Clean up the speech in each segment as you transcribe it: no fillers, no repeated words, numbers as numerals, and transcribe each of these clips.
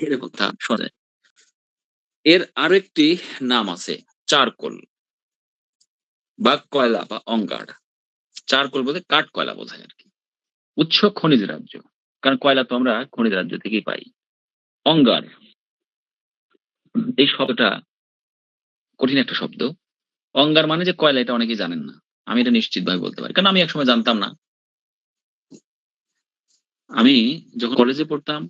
এরকম কথা শোনা যায়। এর আরেকটি নাম আছে চারকোল বা কয়লা বা অঙ্গার। চারকোল বলতে কাঠ-কয়লা বোঝায় আরকি। উৎস খনিজ রাজ্য। কারণ কয়লা তো আমরা খনিজ রাজ্য থেকেই পাই। অঙ্গার এই শব্দটা কঠিন একটা শব্দ। অঙ্গার মানে যে কয়লা এটা অনেকেই জানেন না। আমি এটা নিশ্চিতভাবে বলতে পারি। কারণ আমি একসময় জানতাম না। আমি যখন কলেজে পড়তাম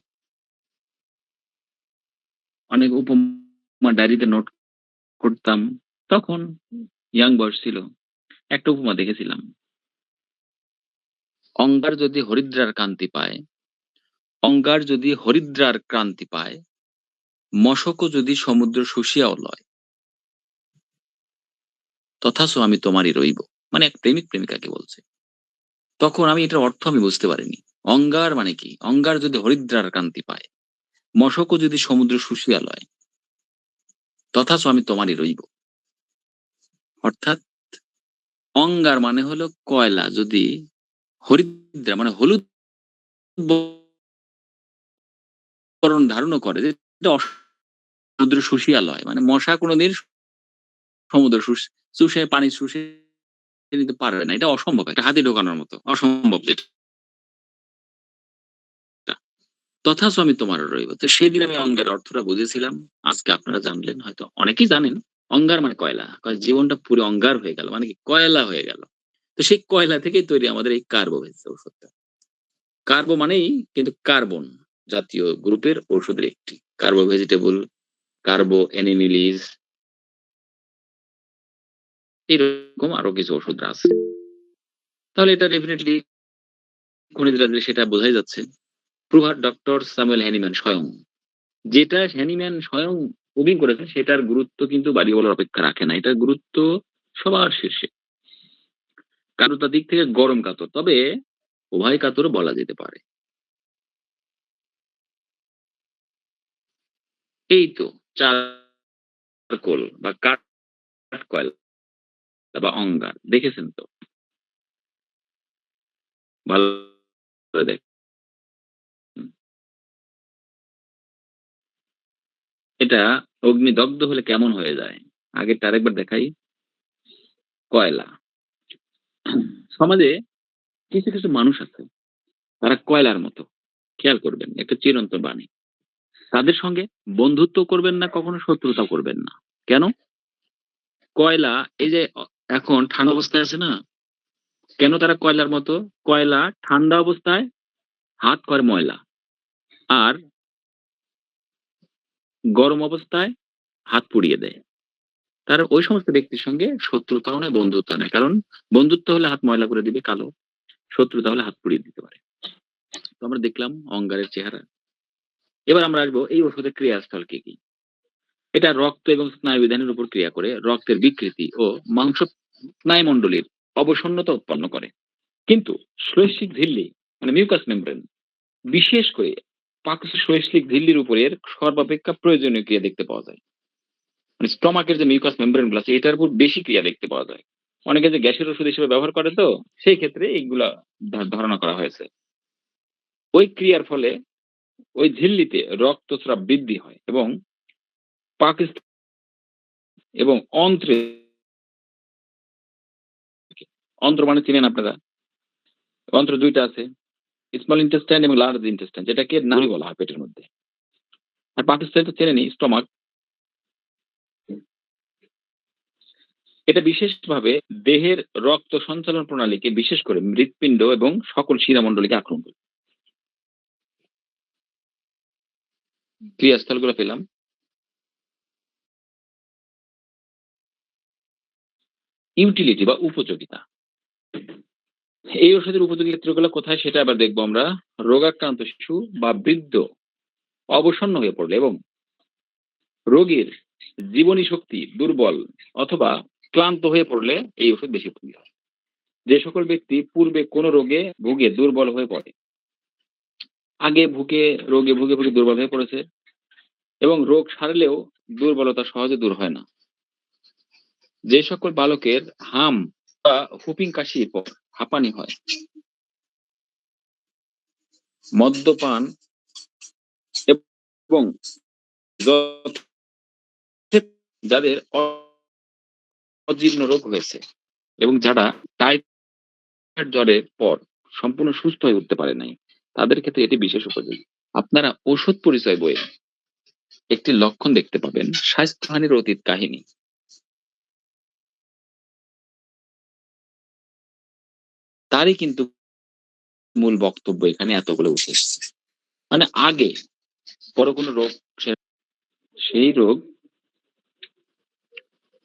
অনেক উপমা ডায়েরিতে নোট করতাম। তখন ইয়াং বয়স ছিল। একটা উপমা দেখেছিলাম। অঙ্গার যদি হরিদ্রার কান্তি পায়, অঙ্গার যদি হরিদ্রার ক্রান্তি পায়, মশকও যদি সমুদ্র শুষিয়াও লয়, তথাসো আমি তোমারই রইব। মানে এক প্রেমিক প্রেমিকাকে বলছে। তখন আমি এটার অর্থ আমি বুঝতে পারিনি। অঙ্গার মানে কি? অঙ্গার যদি হরিদ্রার কান্তি পায়, মশকও যদি সমুদ্র শুষিয়া লয়, তথাসো আমি তোমারই রইব। অর্থাৎ অঙ্গার মানে হলো কয়লা যদি হরিদ্রা মানে হলুদ বরণ ধারণও করে যে এটা সমুদ্র শুষিয়া লয়। মানে মশা কোনদিন সমুদ্র চুষে পানি শুষে নিতে পারবে না। এটা অসম্ভব। একটা হাতি ঢোকানোর মতো। অসম্ভব যেটা। তথাসো আমি তোমারও রইব। তো সেদিন আমি অঙ্গের অর্থটা বুঝেছিলাম। আজকে আপনারা জানলেন হয়তো। অনেকেই জানেন। অঙ্গার মানে কয়লা। জীবনটা পুরো অঙ্গার হয়ে গেল। মানে কি কয়লা হয়ে গেল। তো সেই কয়লা থেকেই তৈরি আমাদের এই কার্বোভেজ ঔষধটা। কার্বো মানেই কিন্তু কার্বন জাতীয় গ্রুপের ঔষধের একটি। কার্বো ভেজিটেবল, কার্বো এনিমিলিজ এরকম আরো কিছু ওষুধ আছে। তাহলে এটা ডেফিনিটলি খনিজ রাজ্যে সেটা বোঝাই যাচ্ছে। প্রভাত ডক্টর স্যামুয়েল হ্যানিম্যান স্বয়ং। যেটা হ্যানিম্যান স্বয়ং প্রুভিং করেছেন সেটার গুরুত্ব কিন্তু বাড়ি বলার অপেক্ষা রাখে না। এটার গুরুত্ব সবার শীর্ষে। কারোটার দিক থেকে গরম কাতর। তবে উভয় কাতরও বলা যেতে পারে। এই তো চারকোল বা কাঠ কয়লা বা অঙ্গার দেখেছেন তো? ভালো করে দেখুন। এটা অগ্নিদগ্ধ হলে কেমন হয়ে যায়? আগেরটা আরেকবার দেখাই। কয়লা। সমাজে কিছু, কিছু মানুষ আছে। তারা কয়লার মতো। খেয়াল করবেন। একটা চিরন্তন বাণী। তাদের সঙ্গে বন্ধুত্ব করবেন না, কখনো শত্রুতাও করবেন না। কেন? কয়লা এই যে এখন ঠান্ডা অবস্থায় আছে না? কেন তারা কয়লার মতো? কয়লা ঠান্ডা অবস্থায় হাত করে ময়লা। আর গরম অবস্থায় হাত পুড়িয়ে দেয়। তারা ওই সমস্ত ব্যক্তির সঙ্গে শত্রুতাও নয়, বন্ধুত্বও নয়। কারণ বন্ধুত্ব হলে হাত ময়লা করে দিবে কালো। শত্রুতা হলে হাত পুড়িয়ে দিতে পারে। তো আমরা দেখলাম অঙ্গারের চেহারা। এবার আমরা আসবো এই ওষুধের ক্রিয়াস্থল কি, কি? এটা রক্ত এবং স্নায়ুবিধানের উপর ক্রিয়া করে রক্তের বিকৃতি ও মাংস স্নায়ুমণ্ডলীর অবসন্নতা উৎপন্ন করে। কিন্তু শৈল্পিক ঝিল্লি মানে মিউকাস মেমব্রেন বিশেষ করে শৈল্পিক ঝিল্লির উপরের সর্বাপেক্ষা প্রয়োজনীয় ক্রিয়া দেখতে পাওয়া যায়। মানে স্টমাকের যে মিউকাস মেমব্রেন গুলো আছে এটার উপর বেশি ক্রিয়া দেখতে পাওয়া যায়। অনেকে যে গ্যাসের ওষুধ হিসেবে ব্যবহার করে তো সেই ক্ষেত্রে এইগুলা ধারণা করা হয়েছে। ওই ক্রিয়ার ফলে ওই ঝিল্লিতে রক্তস্রাব বৃদ্ধি হয় এবং পাকিস্তান এবং অন্ত্রে অন্ত্র মানে চিনেন আপনারা? অন্ত্র ২ টা আছে। স্মল ইন্টেস্টাইন এবং লার্জ ইন্টেস্টাইন যেটাকে নালী বলা হয় পেটের মধ্যে। আর পাকিস্তান তো চেনেনই স্টমাক। এটা বিশেষভাবে দেহের রক্ত সঞ্চালন প্রণালীকে বিশেষ করে হৃৎপিণ্ড এবং সকল শিরামণ্ডলীকে আক্রমণ করে। ক্রিয়াস্থলগুলো পেলাম। ইউটিলিটি বা উপযোগিতা। এই ওষুধের উপযোগী ক্ষেত্রগুলো কোথায় সেটা আবার দেখব আমরা। রোগাক্রান্ত শিশু বা বৃদ্ধ অবসন্ন হয়ে পড়লে এবং রোগীর জীবনী শক্তি দুর্বল অথবা ক্লান্ত হয়ে পড়লে এই ওষুধ বেশি উপযোগী হয়। যে সকল ব্যক্তি পূর্বে কোনো রোগে ভুগে দুর্বল হয়ে পড়ে, আগে ভুগে দুর্বল হয়ে পড়েছে এবং রোগ সারলেও দুর্বলতা সহজে দূর হয় না। যে সকল বালকের হাম বা হুপিং কাশির পর হাঁপানি হয়, মদ্যপান এবং যাদের অজীর্ণ রোগ হয়েছে এবং যারা টাইফয়েড জ্বরের পর সম্পূর্ণ সুস্থ হয়ে উঠতে পারে নাই, তাদের ক্ষেত্রে এটি বিশেষ উপযোগী। আপনারা ওষুধ পরিচয় বইয়ে একটি লক্ষণ দেখতে পাবেন, স্বাস্থ্যহানির অতীত কাহিনী। তারই কিন্তু মূল বক্তব্য এখানে এতগুলো উঠে এসছে। মানে আগে বড় কোনো রোগ, সেই রোগ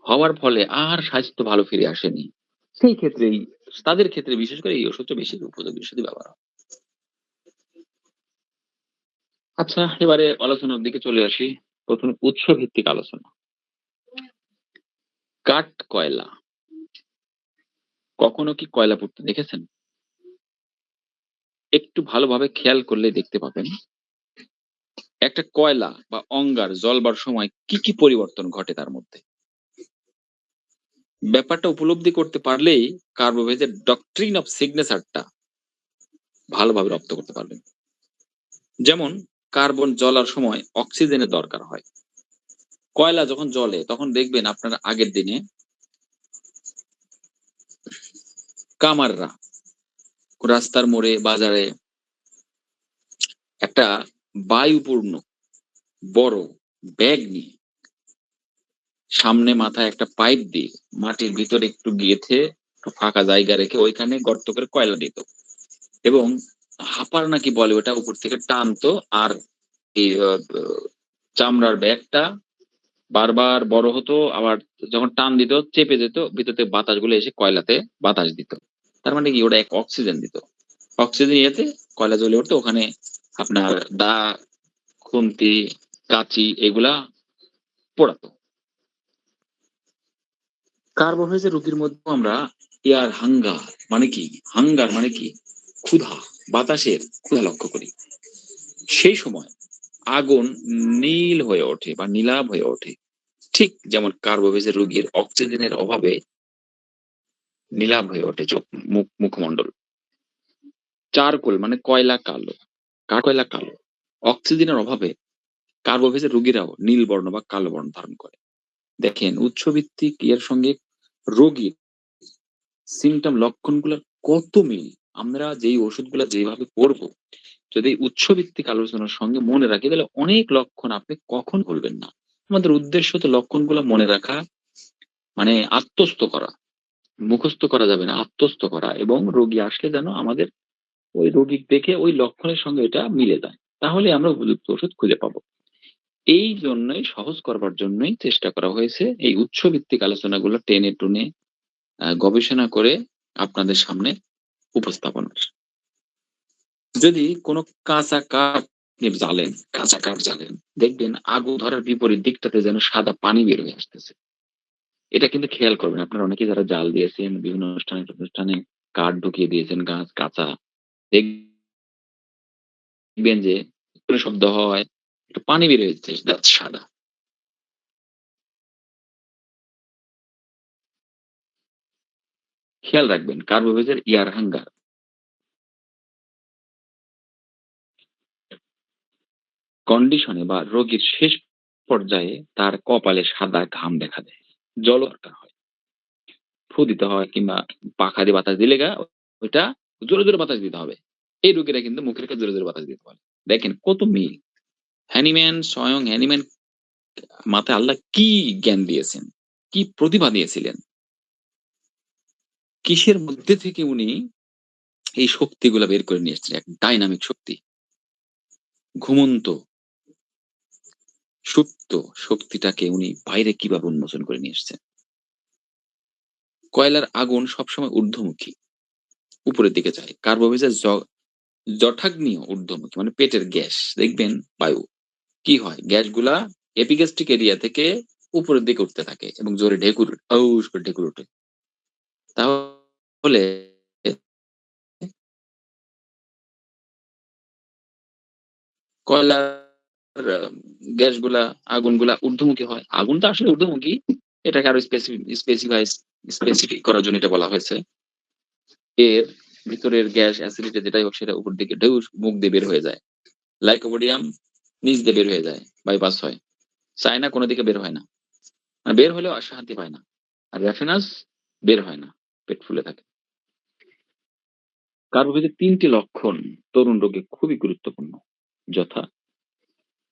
হওয়ার ফলে আর স্বাস্থ্য ভালো ফিরে আসেনি। সেই ক্ষেত্রেই তাদের ক্ষেত্রে বিশেষ করে এই ওষুধটা বেশি উপযোগী ওষুধই ব্যবহার হয়। আচ্ছা, এবারে আলোচনার দিকে চলে আসি। ১ম উৎস ভিত্তিক আলোচনা। কাঠ কয়লা। কখনো কি কয়লা পুড়তে দেখেছেন? একটু ভালোভাবে খেয়াল করলে দেখতে পাবেন, একটা কয়লা বা অঙ্গার জ্বলবার সময় কি পরিবর্তন ঘটে তার মধ্যে। ব্যাপারটা উপলব্ধি করতে পারলেই কার্বোভেজের ডক্ট্রিন অফ সিগনেচারটা ভালোভাবে রপ্ত করতে পারবেন। যেমন কার্বন জ্বলার সময় অক্সিজেনের দরকার হয়। কয়লা যখন জ্বলে তখন দেখবেন আপনার আগের দিনে কামাররা রাস্তার মোড়ে বাজারে একটা বায়ুপূর্ণ বড় ব্যাগ নিয়ে সামনে মাথায় একটা পাইপ দিয়ে মাটির ভিতরে একটু গেঁথে ফাঁকা জায়গা রেখে ওইখানে গর্ত করে কয়লা দিত এবং হাপার নাকি বলে ওটা উপর থেকে টানতো আর এই চামড়ার ব্যাগটা বারবার বড় হতো, আবার যখন টান দিত চেপে যেত, ভিতর থেকে বাতাসগুলো এসে কয়লাতে বাতাস দিত। তার মানে কি ওটা এক অক্সিজেন দিত। অক্সিজেন ইয়েতে কয়লা জ্বলে উঠতো, ওখানে আপনার দা, খুন্তি, কাঁচি এগুলা পোড়াতো। কার্বোহাইড্রেট রোগীর মধ্যে আমরা এয়ার হাঙ্গার মানে কি, হাঙ্গার মানে কি ক্ষুধা, বাতাসের ক্ষুধা লক্ষ্য করি। সেই সময় আগুন নীল হয়ে ওঠে বা নীলাভ হয়ে ওঠে, ঠিক যেমন কার্বোহাইড্রেট রোগীর অক্সিজেনের অভাবে নীলাভ হয়ে ওঠে চোখ, মুখমণ্ডল। চারকোল মানে কয়লা কালো, কয়লা কালো। অক্সিজেনের অভাবে কার্বোভেজের রোগীরাও নীল বর্ণ বা কালো বর্ণ ধারণ করে। দেখেন উৎসভিত্তিক এর সঙ্গে রোগীর সিমটম লক্ষণগুলোর কত মিল। আমরা যেই ওষুধগুলো যেভাবে করব, যদি উৎসভিত্তিক আলোচনার সঙ্গে মনে রাখি তাহলে অনেক লক্ষণ আপনি কখন ভুলবেন না। আমাদের উদ্দেশ্য তো লক্ষণগুলো মনে রাখা, মানে আত্মস্থ করা, মুখস্থ করা যাবে না, আত্মস্থ করা, এবং রোগী আসলে যেন আমাদের ওই রোগী দেখে ওই লক্ষণের সঙ্গে এটা মিলে যায়, তাহলে আমরা উপযুক্ত ওষুধ খুঁজে পাবো। এই জন্যই সহজ করবার জন্যই চেষ্টা করা হয়েছে এই উৎসভিত্তিক আলোচনাগুলো টেনে টুনে গবেষণা করে আপনাদের সামনে উপস্থাপনের। যদি কোনো কাঁচা কাঠ আপনি জ্বালেন, কাঁচা কাঠ জ্বালেন, দেখবেন আগুন ধরার বিপরীত দিকটাতে যেন সাদা পানি বের হয়ে আসতেছে। এটা কিন্তু খেয়াল করবেন। আপনারা অনেকেই যারা জাল দিয়েছেন, বিভিন্ন অনুষ্ঠানে প্রতিষ্ঠানে কাঠ ঢুকিয়ে দিয়েছেন গাছ কাঁচা, দেখবেন যে কোনো শব্দ হয়, একটু পানি বের হয়েছে যাচ্ছে সাদা। খেয়াল রাখবেন কার্বোভেজের এয়ার হাঙ্গার কন্ডিশনে বা রোগীর শেষ পর্যায়ে তার কপালে সাদা ঘাম দেখা দেয়। জল দরকার হয়। ফু দিতে হয় কিংবা পাখা দিয়ে বাতাস দিলে ওইটা জোরে বাতাস দিতে হবে। এই রোগীরা কিন্তু মুখের কাছে জোরে বাতাস দিতে পারে। দেখেন কত মিল। হ্যানিম্যান স্বয়ং হ্যানিম্যান মাথায় আল্লাহ কি জ্ঞান দিয়েছেন, কি প্রতিভা দিয়েছিলেন। কিসের মধ্যে থেকে উনি এই শক্তিগুলা বের করে নিয়ে এসেছেন, এক ডাইনামিক শক্তি। ঘুমন্ত সুপ্ত শক্তিটাকে উনি বাইরে কিভাবে উন্মোচন করে নিয়ে এসেছেন। কয়লার আগুন সবসময় ঊর্ধ্বমুখী, উপরের দিকে যায়। কার্বোভেজের জঠাগ্নিও ঊর্ধ্বমুখী, মানে পেটের গ্যাস দেখবেন বায়ু কি হয়, গ্যাসগুলা এপিগ্যাস্ট্রিক এরিয়া থেকে উপরের দিকে উঠতে থাকে এবং জোরে ঢেকুর করে ঢেকুর ওঠে। তাহলে কয়লার গ্যাসগুলা আগুনগুলা ঊর্ধ্বমুখী হয়। আগুনটা আসলে ঊর্ধ্বমুখী, এটাকে আরো স্পেসিফিক করার জন্য এটা বলা হয়েছে। এর ভিতরের গ্যাস অ্যাসিডিটি যেটাই হোক সেটা উপর দিকে ঢেউ মুখ দিয়ে বের হয়ে যায়। লাইকোপোডিয়াম নিচ দিয়ে বের হয়ে যায়, বাইপাস হয়। চায় না, কোনো দিকে বের হয় না। বের হলেও শান্তি পায় না। আর রেফিনাস বের হয় না। পেট ফুলে থাকে। কার্বোভেজের ৩ টি লক্ষণ তরুণ রোগে খুবই গুরুত্বপূর্ণ। যথা: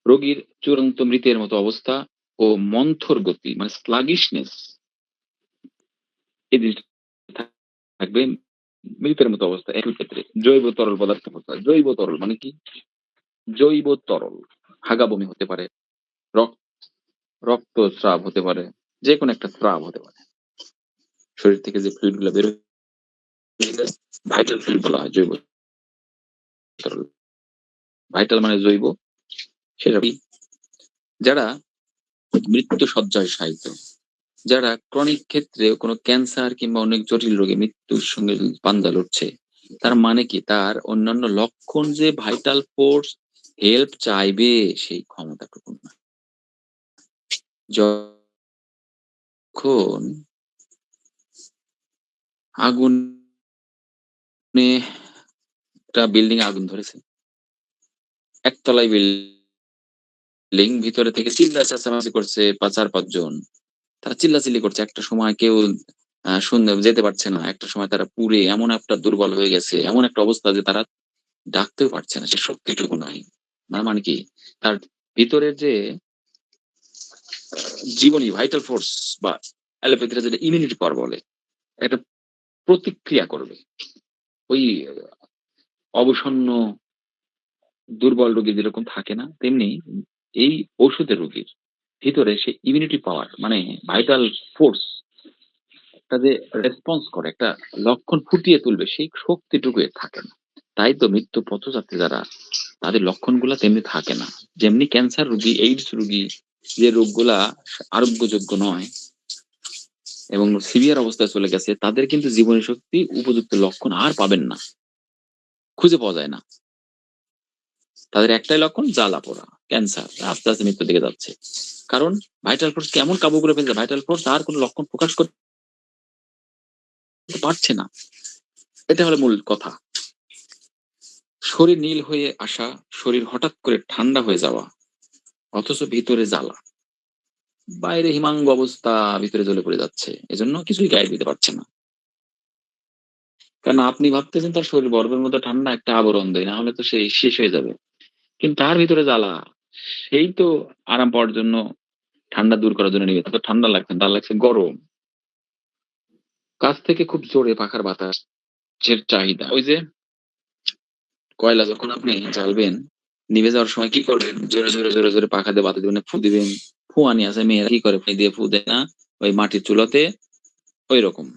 রোগীর চূড়ান্ত মৃতের মতো অবস্থা ও মন্থর গতি মানে স্লাগিশনেস, এই জিনিসটা থাকবে মৃতের মতো অবস্থা একই ক্ষেত্রে। জৈব তরল পদার্থ হতে হয়। জৈব তরল মানে কি? জৈব তরল। হাগা বমি হতে পারে, রক- রক্তস্রাব হতে পারে, যেকোনো একটা স্রাব হতে পারে। শরীর থেকে যে ফ্লুইড গুলো বের হয়ে যায়, ভাইটাল ফ্লুইড বলা হয় জৈব তরল। ভাইটাল মানে জৈব, সেটা কি? যারা মৃত্যু শয্যায় শায়িত, যারা ক্রনিক ক্ষেত্রে কোনো ক্যান্সার কিংবা অনেক জটিল রোগে মৃত্যুর সঙ্গে পাঞ্জা লড়ছে, তার মানে কি তার অন্যান্য লক্ষণ যে ভাইটাল ফোর্স হেল্প চাইবে সেই ক্ষমতাটুকু না। যখন আগুনে একটা বিল্ডিং আগুন ধরেছে, একতলায় বিল্ডিং, ভিতরে থেকে চিল্লা চেঁচামেচি করছে ৪-৫ জন। তারা চিল্লাচিল্লি করছে। একটা সময় কেউ শুনতে যেতে পারছে না। একটা সময় তারা পুড়ে এমন একটা দুর্বল হয়ে গেছে, এমন একটা অবস্থা যে তারা ডাকতেও পারছে না। সে শক্তিটুকু নাই। তার মানে কি? তার ভিতরের যে জীবনী ভাইটাল ফোর্স বা অ্যালোপ্যাথিরা যেটা ইমিউনিটি পাওয়ার বলে, একটা প্রতিক্রিয়া করবে। ওই অবসন্ন দুর্বল রোগী যেরকম থাকে না? তেমনি এই ঔষধের রোগীর ভিতরে সে ইমিউনিটি পাওয়ার মানে ভাইটাল ফোর্স একটা যে রেসপন্স করে, একটা লক্ষণ ফুটিয়ে তুলবে সেই শক্তিটুকু এর থাকে না। তাই তো মৃত্যু পথযাত্রী যারা, তাদের লক্ষণগুলা তেমনি থাকে না। যেমনি ক্যান্সার রোগী, এইডস রোগী, যে রোগগুলা আরোগ্যযোগ্য নয় এবং সিভিয়ার অবস্থায় চলে গেছে, তাদের কিন্তু জীবনী শক্তি উপযুক্ত লক্ষণ আর পাবেন না, খুঁজে পাওয়া যায় না। তাদের একটাই লক্ষণ জ্বালা পোড়া, ক্যান্সার, আস্তে আস্তে মৃত্যুর দিকে যাচ্ছে। কারণ ভাইটাল ফোর্স কেমন কাবু করে ফেলছে, ভাইটাল ফোর্স আর কোনো লক্ষণ প্রকাশ করতে পারছে না। এটা হলো মূল কথা। শরীর নীল হয়ে আসা, শরীর হঠাৎ করে ঠান্ডা হয়ে যাওয়া, অথচ ভিতরে জ্বালা, বাইরে হিমাঙ্গ অবস্থা, ভিতরে জ্বলে পড়ে যাচ্ছে, এজন্য কিছুই গায়ে দিতে পারছে না। কারণ আপনি ভাবতেছেন তার শরীর বরফের মতো ঠান্ডা, একটা আবরণ দেয়, না হলে তো সেই শেষ হয়ে যাবে। কিন্তু তার ভিতরে জ্বালা, সেই তো আরাম পাওয়ার জন্য, ঠান্ডা দূর করার জন্য নিবে। তার তো ঠান্ডা লাগছে না, তার লাগছে গরম। কাছ থেকে খুব জোরে পাখার বাতাসের চাহিদা। ওই যে কয়লা যখন আপনি জ্বালবেন, নিভে যাওয়ার সময় কি করবেন? জোরে জোরে জোরে জোরে পাখা দিয়ে বাতাস দিবেন, ফু দিবেন। ফুয়ানি আছে, মেয়েরা কি করে? ফু দিয়ে ফু দেয় না ওই মাটির চুলাতে, ওই রকম।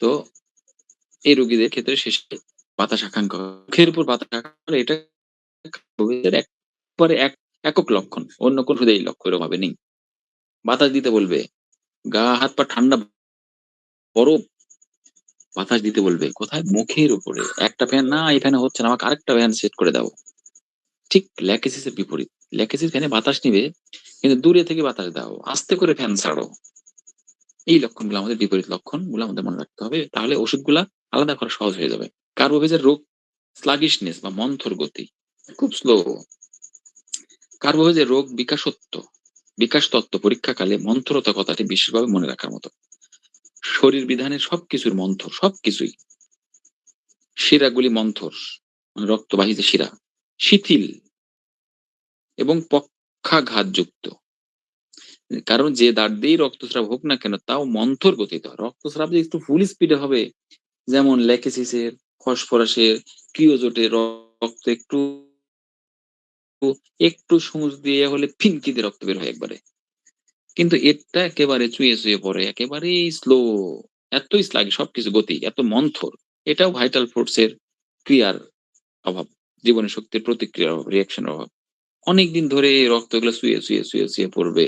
তো এই রোগীদের ক্ষেত্রে শেষে বাতাস আকাঙ্ক্ষা, মুখের উপর বাতাস আকাঙ্ক্ষা, এটা একবারে একক লক্ষণ। অন্য কোন ওষুধে এই লক্ষণ এরকম ভাবে নেই। বাতাস দিতে বলবে, গা হাত পা ঠান্ডা বরফ, বাতাস দিতে বলবে কোথায়? মুখের উপরে। একটা ফ্যান না, এই ফ্যানে হচ্ছে না, আমাকে আরেকটা ফ্যান সেট করে দাও। ঠিক ল্যাকেসিস এর বিপরীত। ল্যাকেসিস ফ্যানে বাতাস নিবে, কিন্তু দূরে থেকে বাতাস দাও, আস্তে করে ফ্যান ছাড়ো। এই লক্ষণগুলো আমাদের বিপরীত লক্ষণগুলো আমাদের মনে রাখতে হবে। তাহলে ওষুধগুলা আলাদা করা সহজ হয়ে যাবে। কার্বোভেজের রোগ স্লাগিশনেস বা মন্থর গতি, খুব স্লো। কার্বোভেজের রোগ বিকাশ তত্ত্ব পরীক্ষাকালে মন্থরতা কথাটি বিশেষভাবে মনে রাখার মতো। শরীর বিধানের সবকিছুর মন্থর, সবকিছুই। শিরাগুলি মন্থর, মানে রক্তবাহিত শিরা শিথিল এবং পক্ষাঘাতযুক্ত। কারণ যে দাঁত দিয়েই রক্তস্রাব হোক না কেন, তাও মন্থর গতিতে হয়। রক্তস্রাব যে একটু ফুল স্পিডে হবে, যেমন ল্যাকেসিসের, ফসফরাসের, ক্রিওজোটের রক্ত একটু একটু সূচ দিয়ে হলে ফিনকি দিয়ে রক্ত বের হয় একবারে। কিন্তু এটা একেবারে চুইয়ে চুইয়ে পড়ে, একেবারেই স্লো। এতই স্লাগি সবকিছু গতি, এত মন্থর। এটাও ভাইটাল ফোর্স এর ক্রিয়ার অভাব, জীবনী শক্তির প্রতিক্রিয়ার অভাব, রিঅ্যাকশনের অভাব। অনেকদিন ধরে এই রক্ত এগুলো চুইয়ে চুইয়ে চুইয়ে চুইয়ে পড়বে,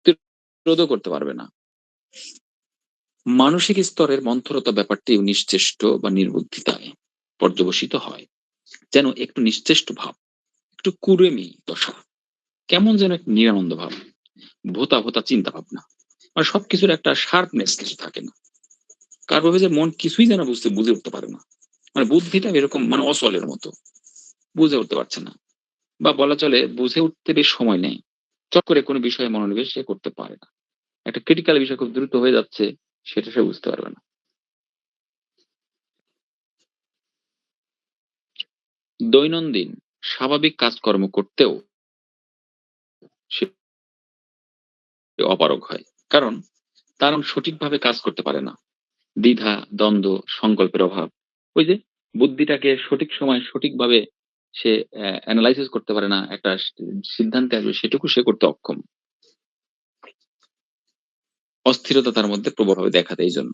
প্রতিরোধও করতে পারবে না। মানসিক স্তরের মন্থরতা ব্যাপারটি নিশ্চেষ্ট বা নির্বুদ্ধিতায় পর্যবসিত হয়। যেন একটু নিশ্চেষ্ট ভাব, একটু কুড়েমি দশা, কেমন যেন এক নিরানন্দ ভাব, ভোতা ভোতা চিন্তা ভাবনা, মানে সবকিছুর একটা শার্পনেস কিছু থাকে না। কার্বোভেজের মন কিছুই যেন বুঝে উঠতে পারে না। মানে বুদ্ধিটা এরকম মানে অচলের মতো। বুঝে উঠতে পারছে না। বা বলা চলে বুঝে উঠতে বেশ সময় নেয়। চট করে কোনো বিষয়ে মনোনিবেশ সে করতে পারে না। একটা ক্রিটিক্যাল বিষয় খুব দ্রুত হয়ে যাচ্ছে, সেটা সে বুঝতে পারবে না। দৈনন্দিন স্বাভাবিক কাজকর্ম করতেও সে অপারগ হয়। কারণ তারা সঠিকভাবে কাজ করতে পারে না। দ্বিধা, দ্বন্দ্ব, সংকল্পের অভাব। ওই যে বুদ্ধিটাকে সঠিক সময়ে সঠিকভাবে সে এনালাইসিস করতে পারে না। একটা সিদ্ধান্তে আসবে সেটুকু সে করতে অক্ষম। অস্থিরতা তার মধ্যে প্রবলভাবে দেখা দেয় এইজন্য।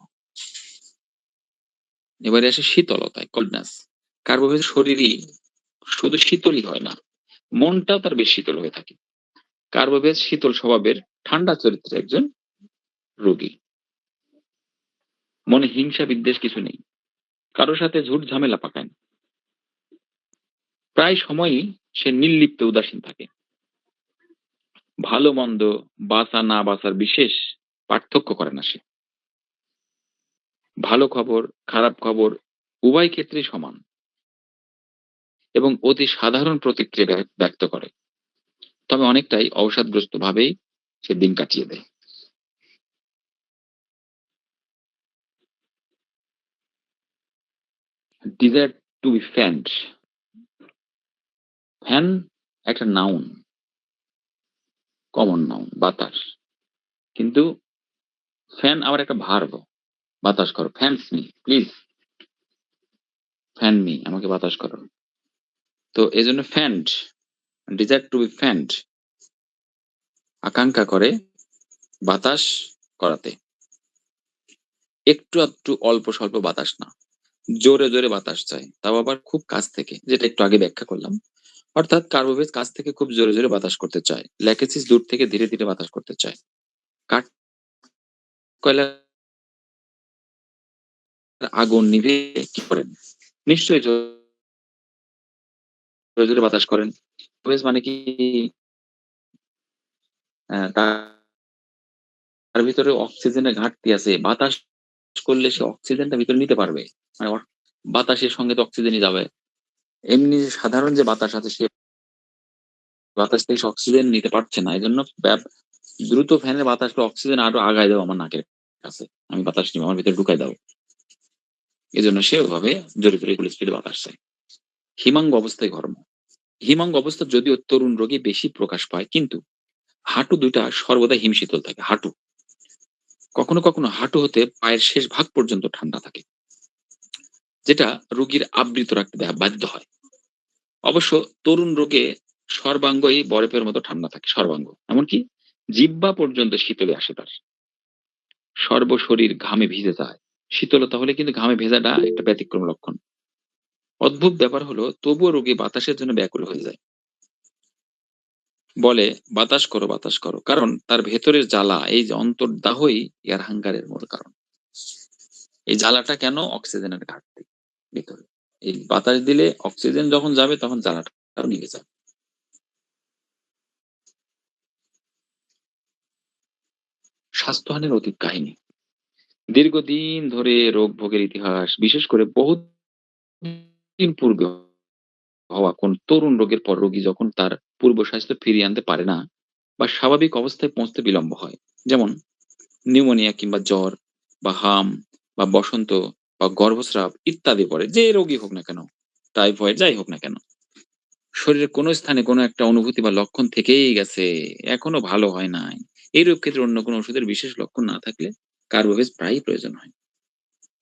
এবারে আসে শীতলতায়, কোল্ডনেস। কার্বোহাইড্রেট শরীরই শুধু শীতলই হয় না, মনটাও তার বেশ শীতল হয়ে থাকে। কার্বোহাইড্রেট শীতল স্বভাবের, ঠান্ডা চরিত্রের একজন রোগী। মনে হিংসা বিদ্বেষ কিছু নেই। কারো সাথে ঝুট ঝামেলা পাকায় না। প্রায় সময়ই সে নির্লিপ্ত উদাসীন থাকে। ভালো মন্দ, বাঁচা না বাঁচার বিশেষ পার্থক্য করে না সে। ভালো খবর, খারাপ খবর উভয় ক্ষেত্রেই সমান এবং অতি সাধারণ প্রতিক্রিয়া ব্যক্ত করে। তবে অনেকটাই অবসাদগ্রস্ত ভাবেই সে দিন কাটিয়ে দেয়। Desire to be fanned. Fan একটা নাউন, কমন নাউন, বাতাস। কিন্তু ফ্যান আবার একটা ভার্ব, বাতাস করো। Fans me, please fan me, আমাকে বাতাস করো। তো এজন্য fanned, desire to be fanned, আকাঙ্ক্ষা করে বাতাস করাতে। একটু আধটু অল্প স্বল্প বাতাস না, জোরে জোরে বাতাস চাই, তাও আবার খুব কাছ থেকে, যেটা একটু আগে ব্যাখ্যা করলাম। অর্থাৎ কার্বোভেজ কাছ থেকে খুব জোরে জোরে বাতাস করতে চায়, ল্যাকেসিস দূর থেকে ধীরে ধীরে বাতাস করতে চায়। কাঠ কয়লার আগুন নিভে কি করেন? নিশ্চয়ই জোরে জোরে বাতাস করেন। কার্বোভেজ মানে কি তার ভিতরে অক্সিজেনের ঘাটতি আছে, বাতাস করলে সে অক্সিজেনটা ভিতরে নিতে পারবে। মানে বাতাসের সঙ্গে তো অক্সিজেনই যাবে। এমনি সাধারণ যে বাতাস আছে সে বাতাস থেকে সে অক্সিজেন নিতে পারছে না। এজন্য দ্রুত ফ্যানের বাতাসটা অক্সিজেন আরো আগায় দাও আমার নাকের কাছে। আমি বাতাস নিবো, আমার ভিতরে ঢুকাই দাও। এজন্য সে ওভাবে জোরে জোরে ফুল স্পিডে বাতাস চায়। হিমাঙ্গ অবস্থায় ঘর্ম। হিমাঙ্গ অবস্থা যদিও তরুণ রোগে বেশি প্রকাশ পায়, কিন্তু হাঁটু দুইটা সর্বদা হিমশীতল থাকে। হাঁটু, কখনো কখনো হাঁটু হতে পায়ের শেষ ভাগ পর্যন্ত ঠান্ডা থাকে, যেটা রোগীর আবৃত রাখতে বাধ্য হয়। অবশ্য তরুণ রোগে সর্বাঙ্গই বরফের মতো ঠান্ডা থাকে, সর্বাঙ্গ। এমনকি জিহ্বা পর্যন্ত শীতলে আসে তার। সর্বশরীর ঘামে ভিজে যায়। শীতলতা হলে কিন্তু ঘামে ভেজাটা একটা ব্যতিক্রম লক্ষণ। অদ্ভুত ব্যাপার হলো তবুও রোগী বাতাসের জন্য ব্যাকুল হয়ে যায়। বলে বাতাস করো। কারণ তার ভেতরের জ্বালা, এই যে অন্তর্দাহই এয়ার হাঙ্গারের মূল কারণ। এই জ্বালাটা কেন? অক্সিজেনের ঘাটতি ভিতরে। এই বাতাস দিলে অক্সিজেন যখন যাবে তখন জ্বালাটাও নিভে যাবে। স্বাস্থ্যহানির অতীত কাহিনী। দীর্ঘদিন ধরে রোগ ভোগের ইতিহাস, বিশেষ করে বহুত দিন পূর্বে হওয়া কোন তরুণ রোগের পর রোগী যখন তার পূর্ব স্বাস্থ্য ফিরিয়ে আনতে পারে না বা স্বাভাবিক অবস্থায় পৌঁছতে বিলম্ব হয়, যেমন নিউমোনিয়া কিংবা জ্বর বা হাম বা বসন্ত বা গর্ভস্রাব ইত্যাদি, পরে যে রোগী হোক না কেন, টাইফয়েড যাই হোক না কেন, শরীরের কোনো স্থানে কোনো একটা অনুভূতি বা লক্ষণ থেকেই গেছে, এখনো ভালো হয় নাই, এই রোগ ক্ষেত্রে অন্য কোনো ওষুধের বিশেষ লক্ষণ না থাকলে কার্বোভেজ প্রায়ই প্রয়োজন হয়।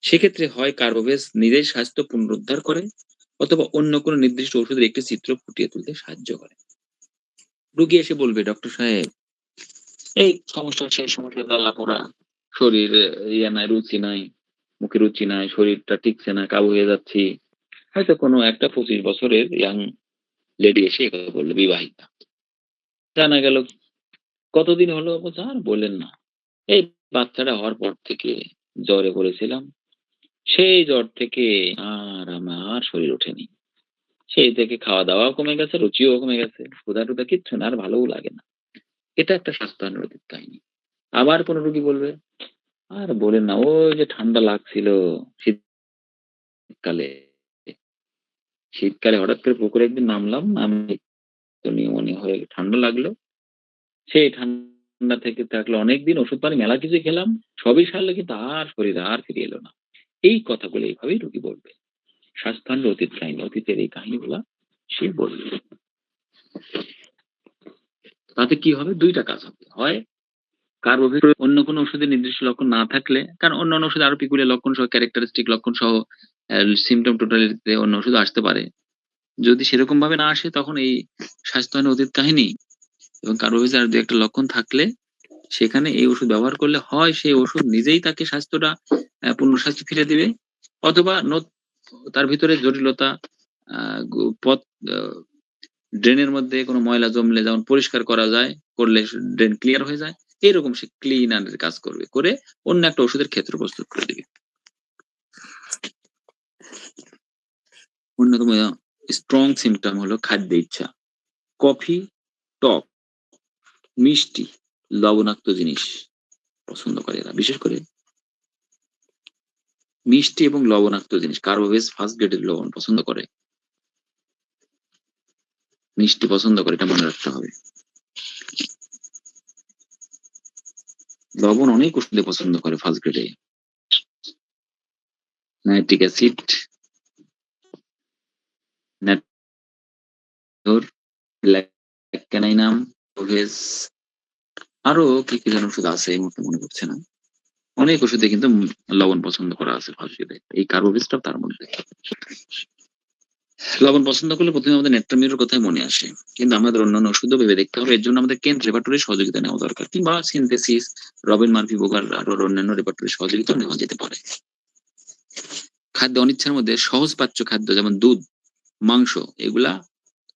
সেক্ষেত্রে হয় কার্বোভেজ নিজেই স্বাস্থ্য পুনরুদ্ধার করে, অথবা অন্য কোনো নির্দিষ্ট ওষুধের একটি চিত্র ফুটিয়ে তুলতে সাহায্য করে। রোগী এসে বলবে, ডক্টর সাহেব এই সমস্যা সেই সমস্যা, জ্বালা পোড়া, শরীরে ইয়ে নাই, রুচি নাই, মুখে রুচি নাই, শরীরটা টিকছে না, কাবু হয়ে যাচ্ছি। হয়তো কোনো একটা 25 বছরের ইয়াং লেডি এসে এ কথা বললো, বিবাহিতা। জানা গেল কতদিন হলো? বলছে আর বললেন না, এই বাচ্চাটা হওয়ার পর থেকে জ্বরে পড়েছিলাম, সেই জ্বর থেকে আর আমার শরীর ওঠেনি। সেই থেকে খাওয়া দাওয়াও কমে গেছে, রুচিও কমে গেছে, ক্ষুধা টুধা কিচ্ছু না, আর ভালোও লাগে না। এটা একটা স্বাস্থ্যহানির অতীত কাহিনী। আবার কোন রোগী বলবে, আর বলেন না, ওই যে ঠান্ডা লাগছিল শীতকালে, শীতকালে হঠাৎ করে পুকুরে একদিন নামলাম, নামে তো নিউমোনিয়া হয়ে ঠান্ডা লাগলো। সেই ঠান্ডা থেকে থাকলে অনেকদিন ওষুধ পানি মেলা কিছু খেলাম। সবই সারলো কিন্তু শরীরে আর ফিরে এলো না। এই কথাগুলো এইভাবেই রোগী বলবে। স্বাস্থ্যহানির অতীত কাহিনী, অতীতের এই কাহিনীগুলা সে বলবে। তাতে কি হবে? ২ টা কাজ হবে। হয় কার্বোভের অন্য কোনো ওষুধের নির্দিষ্ট লক্ষণ না থাকলে, কারণ অন্যান্য ওষুধে আরো peculiar লক্ষণ সহ characteristic লক্ষণ সহ symptom totality তে অন্য ওষুধ আসতে পারে। যদি সেরকম ভাবে না আসে তখন এই স্বাস্থ্যহানির অতীত কাহিনী এবং কার্বোভেজের আর ২ ১ টা লক্ষণ থাকলে সেখানে এই ওষুধ ব্যবহার করলে হয় সেই ওষুধ নিজেই তাকে স্বাস্থ্যটা পূর্ণ স্বাস্থ্য ফিরে দিবে, অথবা তার ভিতরে জটিলতা আ গু পথ আ ড্রেনের মধ্যে কোনো ময়লা জমলে যেমন পরিষ্কার করা যায়, করলে ড্রেন ক্লিয়ার হয়ে যায়। এরকম সে ক্লিনার এর কাজ করবে। করে অন্য একটা ওষুধের ক্ষেত্র প্রস্তুত করে দিবে। অন্যতম স্ট্রং সিম্পটম হলো খাদ্যে ইচ্ছা। কফি, টক, মিষ্টি, লবণাক্ত জিনিস পছন্দ করে এরা। বিশেষ করে মিষ্টি এবং লবণাক্ত জিনিস। কার্বোবেজ ফার্স্ট গ্রেডের লবণ পছন্দ করে। মিষ্টি পছন্দ করে, এটা মনে রাখতে হবে। লবণ অনেক ওষুধে পছন্দ করে ফার্স্ট গ্রেডে। নাইট্রিক অ্যাসিড, ন্যাটোর, ল্যাকক্যানাইনাম, প্রোভেজ, আরো কি যেন ওষুধ আছে এই মুহূর্তে মনে পড়ছে না। অনেক ওষুধে কিন্তু লবণ পছন্দ করা আছে ফার্স্ট গ্রেডে। এই কার্বোবেজটাও তার মধ্যে। লবণ পছন্দ করলে ১ম এ আমাদের নেট্রামিউরের কথাই মনে আসে। কিন্তু আমাদের অন্যান্য ওষুধও ভেবে দেখতে হবে। এর জন্য আমাদের কেন্ট রেপার্টরির সহযোগিতা নেওয়া দরকার। কিংবা সিনথেসিস, রবিন মার্ফি বোগার আরো অন্যান্য রেপার্টরির সহযোগিতাও নেওয়া যেতে পারে। খাদ্য অনিচ্ছার মধ্যে সহজপাচ্য খাদ্য যেমন দুধ, মাংস এগুলা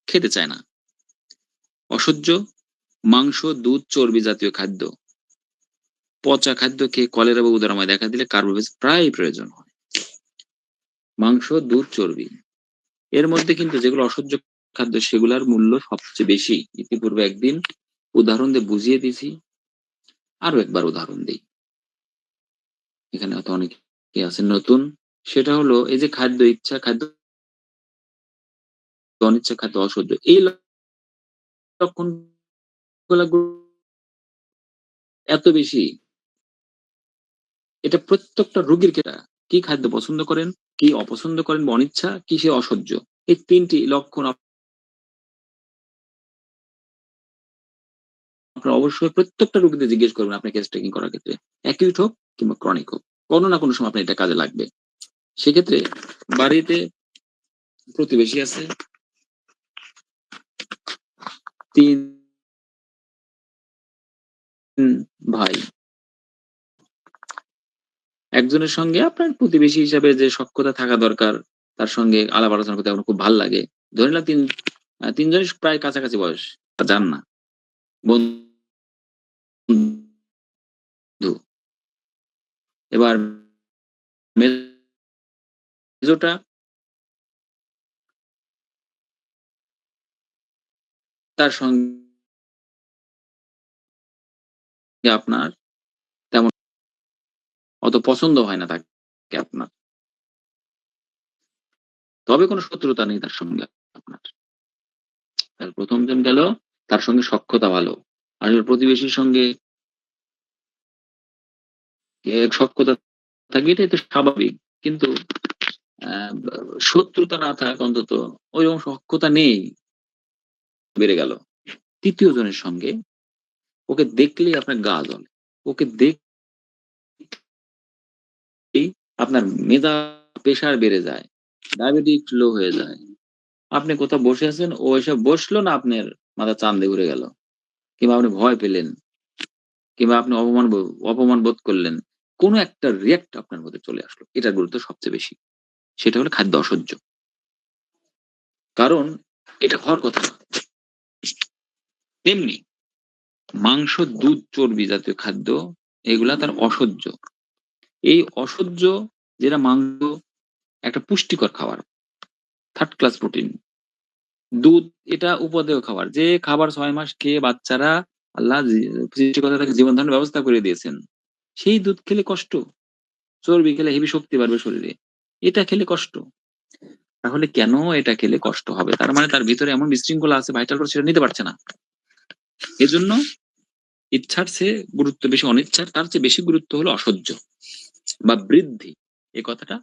খেতে চায় না। অসহ্য মাংস, দুধ, চর্বি জাতীয় খাদ্য। পচা খাদ্য খেয়ে কলেরা বা উদরাময় দেখা দিলে কার্বোভেজ প্রায়ই প্রয়োজন হয়। মাংস, দুধ, চর্বি। এর মধ্যে কিন্তু যেগুলো অসহ্য খাদ্য সেগুলার মূল্য সবচেয়ে বেশি। ইতিপূর্বে একদিন উদাহরণ দিয়ে বুঝিয়ে দিয়েছি। আরো একবার উদাহরণ দেই। এখানে হয়তো অনেকে আছেন নতুন। সেটা হলো এই যে খাদ্য ইচ্ছা, খাদ্য অনিচ্ছা, খাদ্য অসহ্য। এই লক্ষণগুলা এত বেশি, এটা প্রত্যেকটা রোগীর কি খাদ্য পছন্দ করেন, কি অপছন্দ করেন বা অনিচ্ছা, কি সে অসহ্য। এই ৩ টি লক্ষণ আপনারা অবশ্যই প্রত্যেকটা রোগীদের জিজ্ঞেস করবেন আপনার কেস টেকিং করার ক্ষেত্রে। একিউট হোক কিংবা ক্রনিক হোক। কোনো না কোনো সময় আপনার এটা কাজে লাগবে। সেক্ষেত্রে বাড়িতে প্রতিবেশী আছে ৩ ভাই। একজনের সঙ্গে আপনার প্রতিবেশী হিসাবে যে সখ্যতা থাকা দরকার, তার সঙ্গে আলাপ আলোচনা করতে আপনার খুব ভাল লাগে। ধরে নিলাম ৩ জনই প্রায় কাছাকাছি বয়স। যান না। বন্ধু। এবার মেজোটা তার সঙ্গে আপনার তেমন অত পছন্দ হয় না তাকে আপনার। তবে কোনো শত্রুতা নেই তার সঙ্গে আপনার। তাহলে ১ম জন গেল, তার সঙ্গে সখ্যতা ভালো। আসলে প্রতিবেশীর সঙ্গে সখ্যতা থাকবে এটাই তো স্বাভাবিক। কিন্তু আ বা শত্রুতা না থাক অন্তত ওইরকম সখ্যতা নেই, বেড়ে গেল। ৩য় জনের সঙ্গে ওকে দেখলেই আপনার গা জ্বলে। ওকে দেখলেই আপনার মেধা প্রেশার বেড়ে যায়। ডায়াবেটিক লো হয়ে যায়। আপনি কোথাও বসে আছেন, ও এসে বসলো না আপনার মাথা চান্দে উড়ে গেল। কিংবা আপনি ভয় পেলেন, কিংবা আপনি অপমান বোধ করলেন। কোন একটা রিঅ্যাক্ট আপনার মধ্যে চলে আসলো। এটার গুরুত্ব সবচেয়ে বেশি। সেটা হলো খাদ্য অসহ্য। কারণ এটা হওয়ার কথা না। তেমনি মাংস, দুধ, চর্বি জাতীয় খাদ্য এগুলা তার অসহ্য। এই অসহ্য যেটা মাংস একটা পুষ্টিকর খাবার। 3rd class protein. দুধ এটা উপাদেয় খাবার। যে খাবার ৬ মাস খেয়ে বাচ্চারা আল্লাহ সৃষ্টিকর্তা তাকে জীবন ধারণের ব্যবস্থা করে দিয়েছেন। সেই দুধ খেলে কষ্ট। চর্বি খেলে হেভি শক্তি বাড়বে শরীরে। এটা খেলে কষ্ট। তাহলে কেন এটা খেলে কষ্ট হবে? তার মানে তার ভিতরে এমন বিশৃঙ্খলা আছে, ভাইটাল লোড সেটা নিতে পারছে না। এজন্য ইচ্ছার চেয়ে গুরুত্ব বেশি অনিচ্ছার, তার চেয়ে বেশি গুরুত্ব হলো অসহ্য বা বৃদ্ধি। এই কথাটা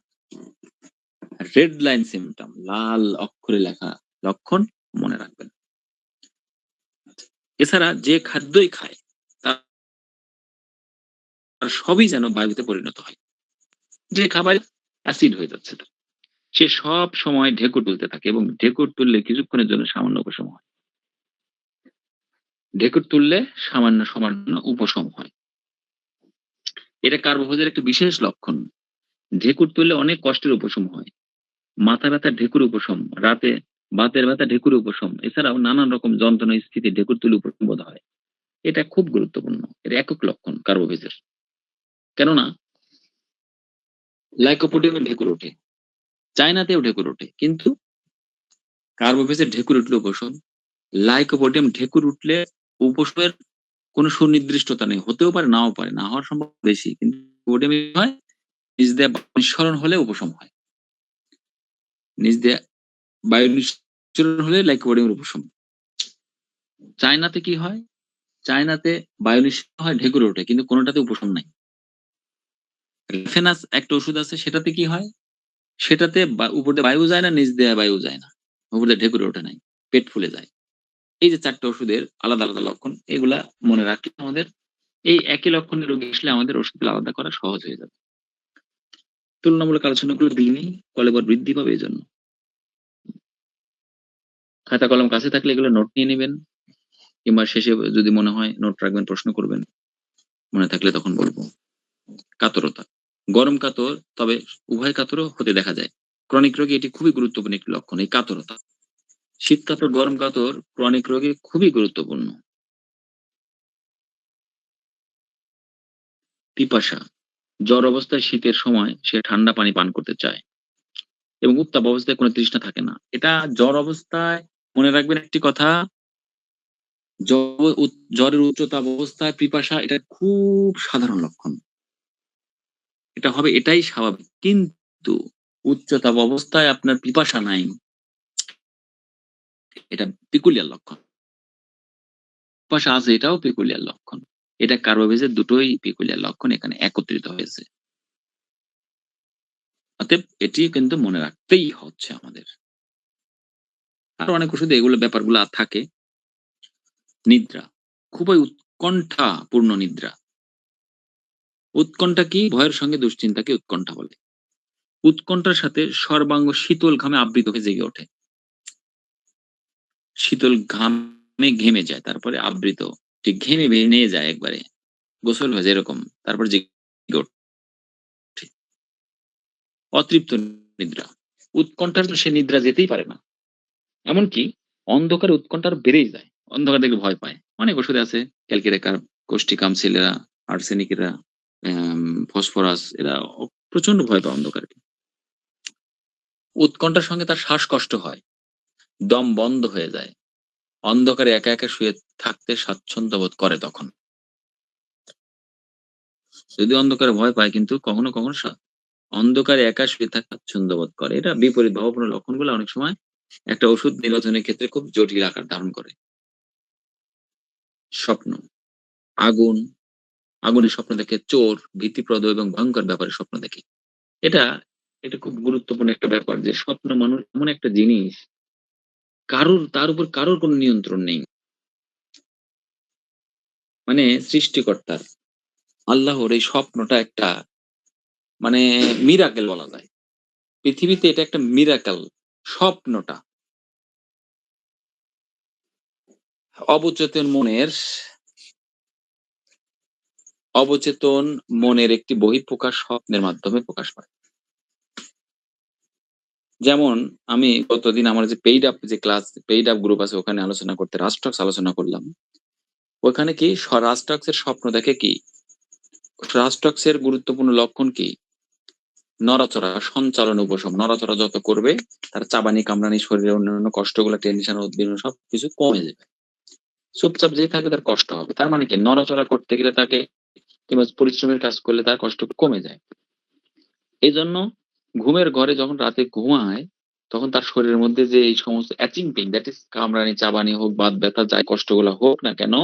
রেড লাইন সিম্পটম, লাল অক্ষরে লেখা লক্ষণ মনে রাখবেন। এছাড়া যে খাদ্যই খায় তার সবই যেন বায়ুতে পরিণত হয়। যে খাবার অ্যাসিড হয়ে যাচ্ছে তার। সে সব সময় ঢেকুর তুলতে থাকে এবং ঢেকুর তুললে কিছুক্ষণের জন্য সামান্য উপশম হয়। ঢেকুর তুললে সামান্য উপশম হয়। এটা কার্বোভাজের একটা বিশেষ লক্ষণ। ঢেকুর তুললে অনেক কষ্টের উপশম হয়। মাথা ব্যথা ঢেকুর উপশম, রাতে বাতের ব্যথা ঢেকুর উপশম। এছাড়াও নানান রকম যন্ত্রণা স্থিতি ঢেকুর তুলে উপশম বোধ হয়। এটা খুব গুরুত্বপূর্ণ। এর একক লক্ষণ কার্বোভেজের। কেননা লাইকোপোডিয়ামে ঢেকুর ওঠে, চায়নাতেও ঢেকুর ওঠে। কিন্তু কার্বোভেজের ঢেকুর উঠলে উপশম, লাইকোপোডিয়াম ঢেকুর উঠলে উপশমের কোনো সুনির্দিষ্টতা নেই। হতেও পারে, নাও পারে। না হওয়ার সম্ভাবনা বেশি। কিন্তু পোডিয়ামে কি হয়? নিচ দিয়ে নিঃসরণ হলে উপশম হয়। নিচ দিয়ে বায়ু নিঃসরণ হলে লাইকোপোডিয়ামের উপশম। চায়নাতে কি হয়? চায়নাতে বায়ু নিঃসরণ হয়, ঢেকুর ওঠে। কিন্তু কোনটাতে উপশম নাই। রেফেনাস একটা ওষুধ আছে, সেটাতে কি হয়? সেটাতে উপর দিয়ে বায়ু যায় না, নিচ দিয়ে বায়ু যায় না। উপর দিয়ে ঢেকুর ওঠে নাই। পেট ফুলে যায়। এই যে ৪ টা ওষুধের আলাদা লক্ষণ, এগুলা মনে রাখলে আমাদের এই একই লক্ষণের রোগী আসলে আমাদের ওষুধগুলো আলাদা করা সহজ হয়ে যাবে। তুলনামূলক আলোচনাগুলো দিইনি, কলেবর বৃদ্ধি পাবে এজন্য। খাতা কলম কাছে থাকলে এগুলো নোট নিয়ে নিবেন, কিংবা শেষে যদি মনে হয় নোট রাখবেন, প্রশ্ন করবেন। মনে থাকলে তখন বলবো। কাতরতা। গরম কাতর, তবে উভয় কাতরও হতে দেখা যায়। ক্রনিক রোগে এটি খুবই গুরুত্বপূর্ণ একটি লক্ষণ, এই কাতরতা। শীত কাতর, গরম কাতর ক্রনিক রোগে খুবই গুরুত্বপূর্ণ। পিপাসা। জ্বর অবস্থায় শীতের সময় সে ঠান্ডা পানি পান করতে চায় এবং উত্তাপ অবস্থায় কোনো তৃষ্ণা থাকে না। এটা জ্বর অবস্থায় মনে রাখবেন একটি কথা, জ্বরের উচ্চতাপ অবস্থায় পিপাসা, এটা খুব সাধারণ লক্ষণ। এটা হবে, এটাই স্বাভাবিক। কিন্তু উচ্চতাপ অবস্থায় আপনার পিপাসা নাই, এটা পেকুলিয়ার লক্ষণ। পিপাসা আছে, এটাও পেকুলিয়ার লক্ষণ। এটা কার্বোভেজের দুটোই পেকুলিয়ার লক্ষণ এখানে একত্রিত হয়েছে। অতএব এটি কিন্তু মনে রাখতেই হচ্ছে আমাদের। আরো অনেক ওষুধে এগুলো ব্যাপারগুলো থাকে। নিদ্রা। খুবই উৎকণ্ঠাপূর্ণ নিদ্রা। উৎকণ্ঠা কি? ভয়ের সঙ্গে দুশ্চিন্তাকে উৎকণ্ঠা বলে। উৎকণ্ঠার সাথে সর্বাঙ্গ শীতল ঘামে আবৃত হয়ে জেগে ওঠে। শীতল ঘামে ঘেমে যায়, তারপরে আবৃত, ঠিক ঘেমে ভেঙে যায় একবারে। গোসল হয়ে যায় এরকম। তারপর জেগে ওঠে। অতৃপ্ত নিদ্রা। উৎকণ্ঠার সে নিদ্রা যেতেই পারে না। এমনকি অন্ধকারে উৎকণ্ঠা আরো বেড়েই যায়। অন্ধকার দেখলে ভয় পায়। অনেক ওষুধে আছে। ক্যালকিরেকার, কোষ্টিকামসিলেরা, আর্সেনিকেরা, ফসফরাস, এরা প্রচন্ড ভয় পায় অন্ধকারকে। উৎকণ্ঠার সঙ্গে তার শ্বাসকষ্ট হয়। দম বন্ধ হয়ে যায়। অন্ধকারে একা শুয়ে থাকতে স্বাচ্ছন্দ্য বোধ করে তখন। যদিও অন্ধকারে ভয় পায়, কিন্তু কখনো অন্ধকারে একা শুয়ে থাকতে স্বাচ্ছন্দ্য বোধ করে। এটা বিপরীত ভাবাপন্ন লক্ষণগুলো অনেক সময় একটা ওষুধ নির্বাচনের ক্ষেত্রে খুব জটিল আকার ধারণ করে। স্বপ্ন। আগুন, আগুনের স্বপ্ন দেখে, চোর, ভীতিপ্রদ এবং ভয়ংকর ব্যাপারে স্বপ্ন দেখে। এটা এটা খুব গুরুত্বপূর্ণ একটা ব্যাপার যে স্বপ্ন মানুষ এমন একটা জিনিস, তার উপর কারোর কোনো নিয়ন্ত্রণ নেই। মানে সৃষ্টিকর্তার, আল্লাহর এই স্বপ্নটা একটা মানে মিরাকেল বলা যায়। পৃথিবীতে এটা একটা মিরাকেল, স্বপ্নটা। অবচেতন মনের অবচেতন মনের একটি বহিঃপ্রকাশ স্বপ্নের মাধ্যমে প্রকাশ পায়। যেমন আমি গতদিন আমার যে পেইড আপ গ্রুপ আছে, ওখানে আলোচনা করতে রাস্টক্স আলোচনা করলাম। ওখানে কি রাস্টক্সের স্বপ্ন দেখে কি? রাস্টক্সের গুরুত্বপূর্ণ লক্ষণ কি? নড়াচড়া, সঞ্চালন, উপশম। নড়াচড়া যত করবে, তার চাবানি, কামড়ানি, শরীরের অন্যান্য কষ্টগুলো, টেনশন, উদ্বিগ্ন সবকিছু কমে যাবে। চুপচাপ যে থাকবে তার কষ্ট হবে। তার মানে কি? নড়াচড়া করতে গেলে তাকে, কিংবা পরিশ্রমের কাজ করলে তার কষ্ট কমে যায়। এজন্য ঘুমের ঘরে যখন রাতে ঘুমায়, তখন তার শরীরের মধ্যে যে এই সমস্ত অ্যাচিং পেইন, দ্যাট ইজ কামড়ানি, চাবানি হোক, বাত ব্যথা, যাই কষ্টগুলা হোক না কেন,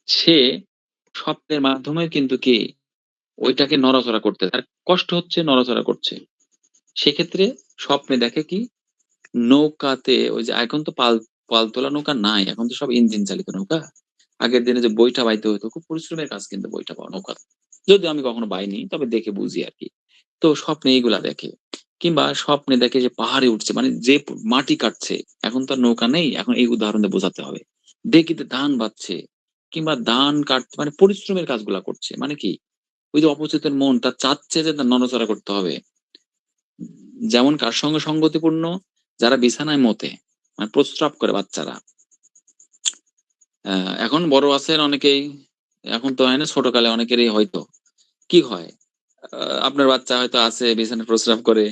সে স্বপ্নের মাধ্যমে কিন্তু কি ওইটাকে নড়াচড়া করতে, তার কষ্ট হচ্ছে, নড়াচড়া করছে। সেক্ষেত্রে স্বপ্নে দেখে কি নৌকাতে, ওই যে এখন তো পালতোলা নৌকা নাই, এখন তো সব ইঞ্জিন চালিত নৌকা। আগের দিনে যে বইটা বাইতে হতো, খুব পরিশ্রমের কাজ কিন্তু বইটা পাওয়া নৌকা। যদিও আমি কখনো বাইনি, তবে দেখে বুঝি আরকি। তো স্বপ্নে এইগুলা দেখে। কিংবা স্বপ্নে দেখে যে পাহাড়ে উঠছে, মানে যে মাটি কাটছে, এখন তো আর নৌকা নেই, এখন এই উদাহরণ দিয়ে বোঝাতে হবে। দেখিতে ধান বাচ্ছে, কিংবা ধান কাটতে, মানে পরিশ্রমের কাজগুলা করছে। মানে কি? ওই যে অপচেতন মন তার চাচ্ছে যে তার নড়াচড়া করতে হবে। যেমন কার সঙ্গে সঙ্গতিপূর্ণ? যারা বিছানায় মতে, মানে প্রস্রাব করে বাচ্চারা। এখন বড় আছেন অনেকেই, এখন তো হয় না, ছোটকালে অনেকেরই হয়তো। কি হয়? আ আপনার বাচ্চা হয়তো আছে বিছানায় প্রস্রাব করে।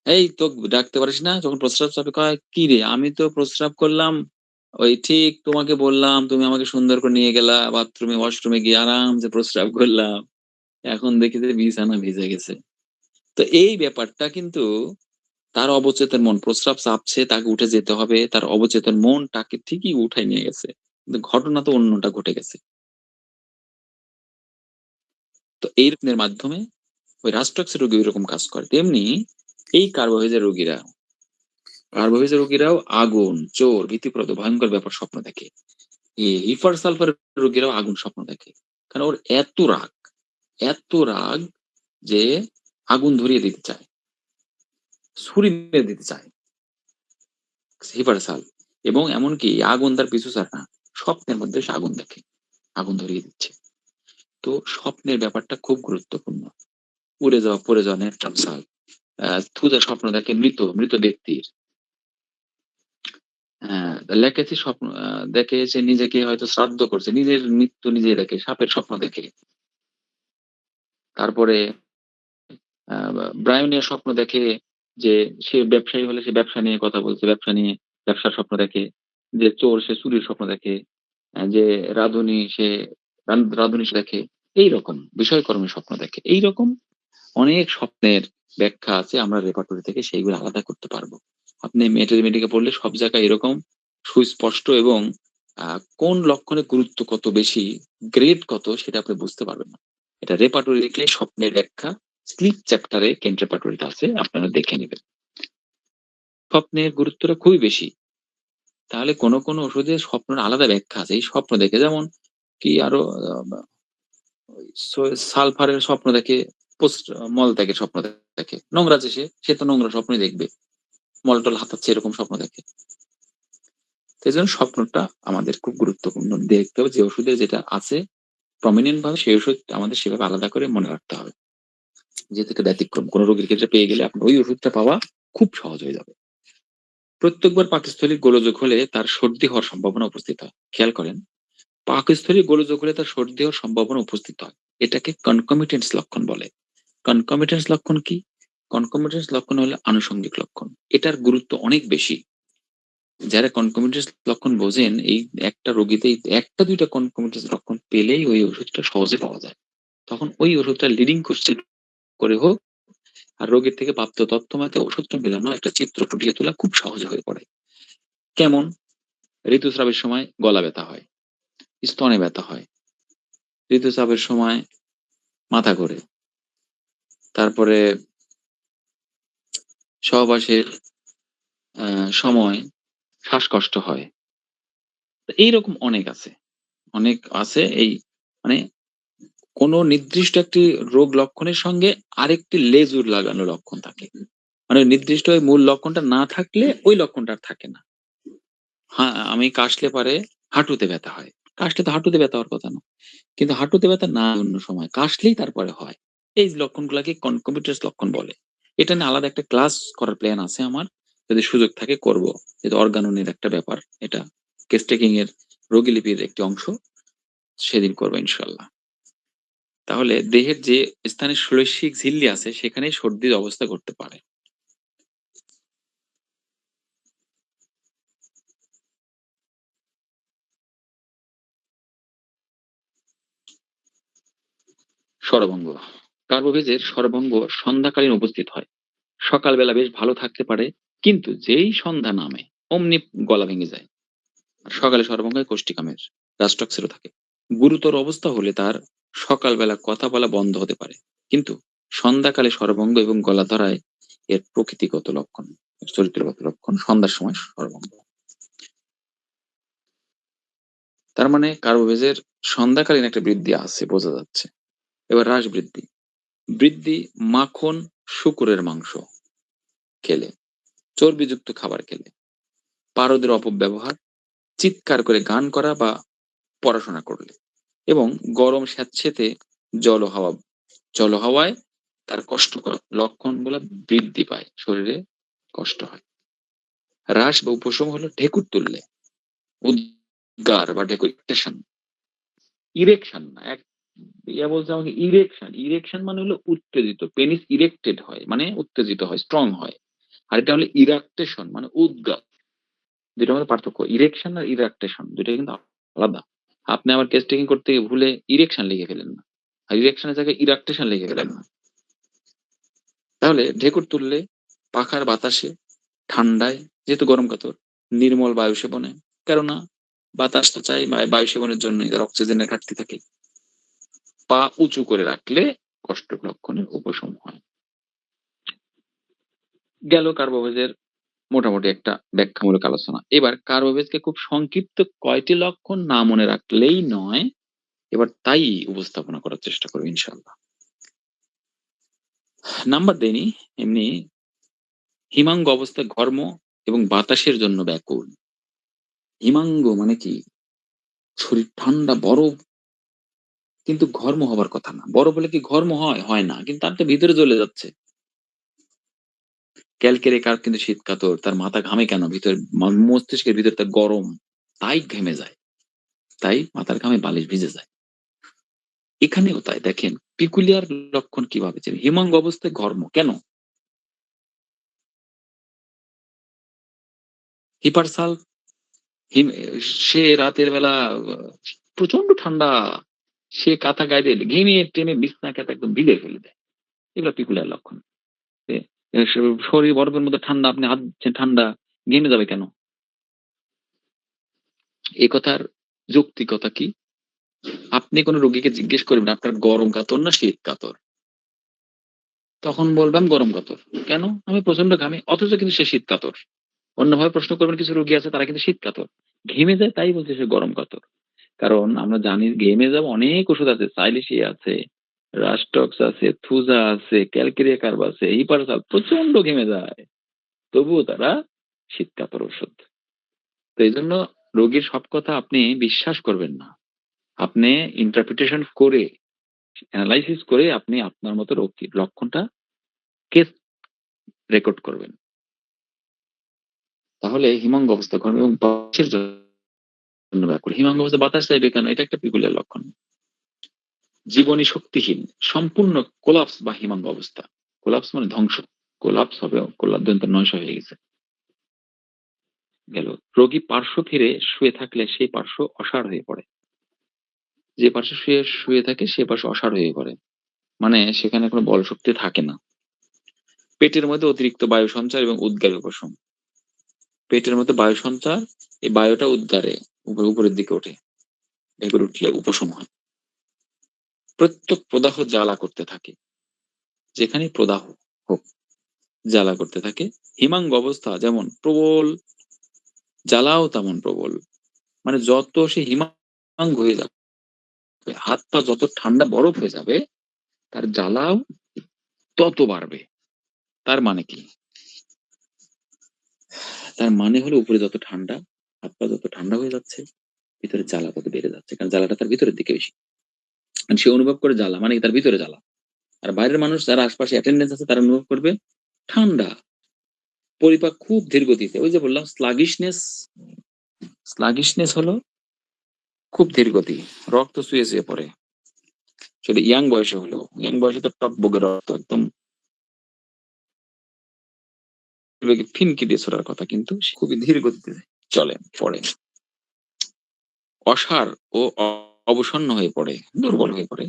"এই তোক ডাকতে পারিস না?" যখন প্রস্রাব চাপে কয়, "কিরে আমি তো প্রস্রাব করলাম, ওই ঠিক তোমাকে বললাম, তুমি আমাকে সুন্দর করে নিয়ে গেলা বাথরুমে, ওয়াশরুমে গিয়ে আরামসে প্রস্রাব করলাম। এখন দেখি যে বিছানা ভিজে গেছে।" তো এই ব্যাপারটা কিন্তু তার অবচেতন মন প্রস্রাব চাপছে, তাকে উঠে যেতে হবে। তার অবচেতন মন তাকে ঠিকই উঠায় নিয়ে গেছে। কিন্তু ঘটনা তো অন্যটা ঘটে গেছে। তো এই রকমের মাধ্যমে ওই রাষ্ট্রায়ত্ত রোগী ঐরকম কাজ করে। তেমনি এই কার্বোহাইড্রেট রোগীরাও আগুন, চোর, ভীতিপ্রদ, ভয়ংকর ব্যাপার স্বপ্ন দেখে। এই হিপার সালফার রোগীরাও আগুন স্বপ্ন দেখে। কারণ ওর এত রাগ যে আগুন ধরিয়ে দিতে চায়, ছুরি মেরে দিতে চায়। হিপার সাল, এবং এমনকি আগুন তার পিছু ছাড়ে না। স্বপ্নের মধ্যে সে আগুন দেখে, আগুন ধরিয়ে দিচ্ছে। তো স্বপ্নের ব্যাপারটা খুব গুরুত্বপূর্ণ। উড়ে যাওয়া, পড়ে যাওয়া, নেত্রাম সাল, ক্ষুধা স্বপ্ন দেখে মৃত ব্যক্তির। হ্যাঁ, লেকেচি স্বপ্ন দেখে সে নিজেকে হয়তো শ্রাদ্ধ করছে। নিজের মৃত্যু নিজেই দেখে, সাপের স্বপ্ন দেখে। তারপরে ব্রায়োনিয়া স্বপ্ন দেখে যে সে ব্যবসায়ী হলে সে ব্যবসা নিয়ে কথা বলছে, ব্যবসার স্বপ্ন দেখে। যে চোর সে চুরির স্বপ্ন দেখে। যে রাঁধুনি সে রাঁধুনি সে দেখে। এইরকম বিষয়কর্মের স্বপ্ন দেখে। এইরকম অনেক স্বপ্নের ব্যাখ্যা আছে। আমরা রেপার্টরি থেকে সেইগুলো আলাদা করতে পারবো। আপনি ম্যাথমেটিকে পড়লে সব জায়গায় এরকম সুস্পষ্ট, এবং কোন লক্ষণের গুরুত্ব কত বেশি, গ্রেড কত, সেটা আপনি বুঝতে পারবেন না। এটা রেপার্টরি লিখলে স্বপ্নের ব্যাখ্যা স্লিপ চ্যাপ্টারে কেন্ট রেপার্টরিতে আছে, আপনারা দেখে নিবেন। স্বপ্নের গুরুত্বটা খুবই বেশি। তাহলে কোন ওষুধের স্বপ্নের আলাদা ব্যাখ্যা আছে। এই স্বপ্ন দেখে, যেমন কি আরো সালফারের স্বপ্ন দেখে, মলত্যাগের স্বপ্ন দেখে। নোংরা যে সে তো নোংরা স্বপ্নই দেখবে। মল-টল হাতাচ্ছে এরকম স্বপ্ন দেখে। তো এজন্য স্বপ্নটা আমাদের খুব গুরুত্বপূর্ণ। দেখতে হবে যে ওষুধে যেটা আছে প্রমিনেন্ট ভাবে, সেই ওষুধ আমাদের সেভাবে আলাদা করে মনে রাখতে হবে। যেহেতু এটা ব্যতিক্রম। কোন রোগীর ক্ষেত্রে পেয়ে গেলে আপনার ওই ওষুধটা পাওয়া খুব সহজ হয়ে যাবে। প্রত্যেকবার পাকস্থলী গোলযোগ হলে তার সর্দি হওয়ার সম্ভাবনা উপস্থিত হয়। খেয়াল করেন, পাকস্থলী গোলযোগ হলে তার সর্দি হওয়ার সম্ভাবনা উপস্থিত হয়। এটাকে কনকমিটেন্স লক্ষণ বলে। কনকমিটেন্স লক্ষণ কি? কনকমিটেন্স লক্ষণ হলো আনুষঙ্গিক লক্ষণ। এটার গুরুত্ব অনেক বেশি। যারা কনকমিটেন্স লক্ষণ বোঝেন, এই একটা রোগীতেই ১টা ২টা কনকমিটেন্স লক্ষণ পেলেই ওই ওষুধটা সহজে পাওয়া যায়। তখন ওই ওষুধটা লিডিং কোশ্চেন করে হোক, আর রোগীর থেকে প্রাপ্ত তথ্য মতে ওষুধটা মেলানো, একটা চিত্র ফুটিয়ে তোলা খুব সহজ হয়ে পড়ে। কেমন? ঋতুস্রাবের সময় গলা ব্যথা হয়, স্তনে ব্যথা হয়, ঋতুস্রাবের সময় মাথা ঘোরে, তারপরে সহবাসের সময় শ্বাসকষ্ট হয়। তো এইরকম অনেক আছে এই, মানে কোন নির্দিষ্ট একটি রোগ লক্ষণের সঙ্গে আরেকটি লেজুর লাগানো লক্ষণ থাকে। মানে নির্দিষ্ট ওই মূল লক্ষণটা না থাকলে ওই লক্ষণটা আর থাকে না। হ্যাঁ, আমি কাশলে পারে হাঁটুতে ব্যথা হয়। কাশলে তো হাঁটুতে ব্যথা হওয়ার কথা না। কিন্তু হাঁটুতে ব্যথা না অন্য সময়। কাশলেই তারপরে হয়। এই লক্ষণগুলাকে কনকমিটেন্স লক্ষণ বলে। এটা নিয়ে আলাদা একটা ক্লাস করার প্ল্যান আছে আমার। যদি সুযোগ থাকে করব। যেহেতু অর্গাননের একটা ব্যাপার এটা। কেস টেকিং এর রোগীলিপির একটি অংশ। সেদিন করব ইনশাআল্লাহ। তাহলে দেহের যে স্থানে শৈলশিক ঝিল্লি আছে সেখানেই সর্দির অবস্থা ঘটতে পারে। স্বরভঙ্গ। কার্বোভেজের স্বরভঙ্গ সন্ধ্যাকালীন উপস্থিত হয়। সকালবেলা বেশ ভালো থাকতে পারে। কিন্তু যেই সন্ধ্যা নামে অমনি গলা ভেঙে যায়। আর সকালে সর্বাঙ্গে কোষ্ঠিকামের গাস্ট্রক্সেরও থাকে। গুরুতর অবস্থা হলে তার সকালবেলা কথা বলা বন্ধ হতে পারে। কিন্তু সন্ধ্যাকালে স্বরভঙ্গ এবং গলা ধরায় এর প্রকৃতিগত লক্ষণ, চরিত্রগত লক্ষণ সন্ধ্যার সময় স্বরভঙ্গ। তার মানে কার্বোভেজের সন্ধ্যাকালীন একটা বৃদ্ধি আছে বোঝা যাচ্ছে। এবার হ্রাস বৃদ্ধি। বৃদ্ধি মাখন, শূকরের মাংস খেলে, চর্বিযুক্ত খাবার খেলে, পারদের অপব্যবহার, চিৎকার করে গান করা বা পড়াশোনা করলে এবং গরম স্যাঁতসেঁতে জল ও হাওয়া জল ও হাওয়ায় তার কষ্টকর লক্ষণগুলো বৃদ্ধি পায়, শরীরে কষ্ট হয়। হ্রাস বা উপশম হলো ঢেকুর তুললে, উদ্গার বা ডেকুরেশন, ইরেকশন না এক বলছে আমাকে ইরেকশন। ইরেকশন মানে হলো উত্তেজিত, পেনিস ইরেক্টেড হয় মানে উত্তেজিত হয়, স্ট্রং হয়। আর এটা হলো ইরাকটেশন মানে উদ্গার। দুটোর মধ্যে পার্থক্য, ইরেকশন আর ইরাকটেশন দুটো কিন্তু আলাদা। আপনি আবার কেস টেকিং করতে গিয়ে ভুলে ইরেকশন লিখে ফেলেন না, আর ইরেকশনের জায়গায় ইরাকটেশন লিখে ফেলেন না। তাহলে ঢেকুর তুললে, পাখার বাতাসে, ঠান্ডায়, যেহেতু গরম কাতর, নির্মল বায়ু সেবনে, কেননা বাতাস তো চাই বায়ু সেবনের জন্য, এদের অক্সিজেনের ঘাটতি থাকে। পা উঁচু করে রাখলে কষ্ট লক্ষণের উপশম হয়। গেল কার্বোভেজের মোটামুটি একটা ব্যাখ্যামূলক আলোচনা। এবার কার্বোভেজকে খুব সংক্ষিপ্ত কয়টি লক্ষণ না মনে রাখলেই নয়, এবার তাই উপস্থাপনা করার চেষ্টা করবো ইনশাল্লাহ। নাম্বার দেয়নি এমনি। হিমাঙ্গ অবস্থায় ঘর্ম এবং বাতাসের জন্য ব্যাকুল। হিমাঙ্গ মানে কি? শরীর ঠান্ডা বরফ, কিন্তু ঘর্ম হবার কথা না। বরফ হলে কি ঘর্ম হয়? হয় না, কিন্তু তার তো ভিতরে জ্বলে যাচ্ছে। ক্যালকেরে কার কিন্তু শীত কাতর, তার মাথা ঘামে কেন? ভিতরে মস্তিষ্কের ভিতরে তার গরম, তাই ঘেমে যায়, তাই মাথার ঘামে বালিশ ভিজে যায়। এখানেও তাই, দেখেন পিকুলিয়ার লক্ষণ কিভাবে ছিল। হিমাঙ্গ অবস্থায় ঘর্ম কেন? হিপারসাল, হিম সে রাতের বেলা প্রচন্ড ঠান্ডা, সে কাঁথা গায়ে দিয়ে ঘেমে টেনে বিছনা কাঁথা একদম ভিজে ফেলে দেয়। এগুলো পিকুলিয়ার লক্ষণ। এ এ শরীর বরফের মধ্যে ঠান্ডা, আপনি হাত দিচ্ছেন ঠান্ডা, ঘেমে যাবে কেন? এ কথার যৌক্তিকতা কি? আপনি কোন রোগীকে জিজ্ঞেস করবেন আপনার গরম কাতর না শীত কাতর? তখন বলবেন গরম কাতর। কেন? আমি প্রচন্ড ঘামি। অথচ কিন্তু সে শীত কাতর। অন্যভাবে প্রশ্ন করবেন, কিছু রোগী আছে তারা কিন্তু শীত কাতর। ঘেমে যায় তাই বলছে সে গরম কাতর। কারণ আমরা জানি ঘেমে যাওয়া অনেক ওষুধ আছে। সাইলিসিয়া আছে, রাস্টক্স আছে, থুজা আছে, ক্যালকেরিয়া কার্ব আছে, হিপারসাল, প্রচন্ড ঘেমে যায়। তবুও তারা শীত কাতর ওষুধ। তো এইজন্য রোগীর সব কথা আপনি বিশ্বাস করবেন না। আপনি ইন্টারপ্রিটেশন করে, এনালাইসিস করে আপনি আপনার মতো রোগীর লক্ষণটা কেস রেকর্ড করবেন। তাহলে হিমাঙ্গ অবস্থা ঘর্ম এবং বাতাসের জন্য ব্যাকুল। হিমাঙ্গ অবস্থা বাতাস চাইবে কেন? এটা একটা পিকুলিয়ার লক্ষণ। জীবনী শক্তিহীন, সম্পূর্ণ কোলাপস বা হিমাঙ্গ অবস্থা। কোলাপস মানে ধ্বংস। কোলাপস হবে, দন্ত নয়শ হয়ে গেছে। গেল। রোগী পার্শ্ব ফিরে শুয়ে থাকলে সেই পার্শ্ব অসাড় হয়ে পড়ে। যে পার্শ্বে শুয়ে থাকে সে পার্শ্ব অসাড় হয়ে পড়ে। মানে সেখানে কোনো বল শক্তি থাকে না। পেটের মধ্যে অতিরিক্ত বায়ু সঞ্চার এবং উদ্গারে উপশম। পেটের মধ্যে বায়ু সঞ্চার, এই বায়ুটা উদ্গারে উপরের দিকে ওঠে, এগুলো উঠলে উপশম হয়। প্রত্যেক প্রদাহ জ্বালা করতে থাকে, যেখানে প্রদাহ হোক জ্বালা করতে থাকে। হিমাঙ্গ অবস্থা যেমন প্রবল, জ্বালাও তেমন প্রবল। মানে যত সে হিমাঙ্গ হয়ে যাবে, হাত পা যত ঠান্ডা বরফ হয়ে যাবে, তার জ্বালাও তত বাড়বে। তার মানে কি? তার মানে হলো উপরে যত ঠান্ডা, হাত পা যত ঠান্ডা হয়ে যাচ্ছে, ভিতরে জ্বালা তত বেড়ে যাচ্ছে, কারণ জ্বালাটা তার ভিতরের দিকে বেশি। কারণ সে অনুভব করে জ্বালা মানে তার ভিতরে জ্বালা। আর বাইরের মানুষ যারা আশপাশে অ্যাটেন্ডেন্স আছে তারা অনুভব করবে ঠান্ডা। পরিপাক খুব ধীর গতিতে। ওই যে বললাম স্লাগিশনেস, স্লাগিশনেস হলো খুব ধীর গতি, রক্ত শুয়ে শুয়ে পড়ে। সেটা ইয়াং বয়সে হলো, ইয়াং বয়সে তো টকবগে রক্ত একদম ফিনকি দিয়ে ছোড়ার কথা, কিন্তু সে খুবই ধীর গতিতে চলে পড়ে। অসাড় ও অবসন্ন হয়ে পড়ে, দুর্বল হয়ে পড়ে।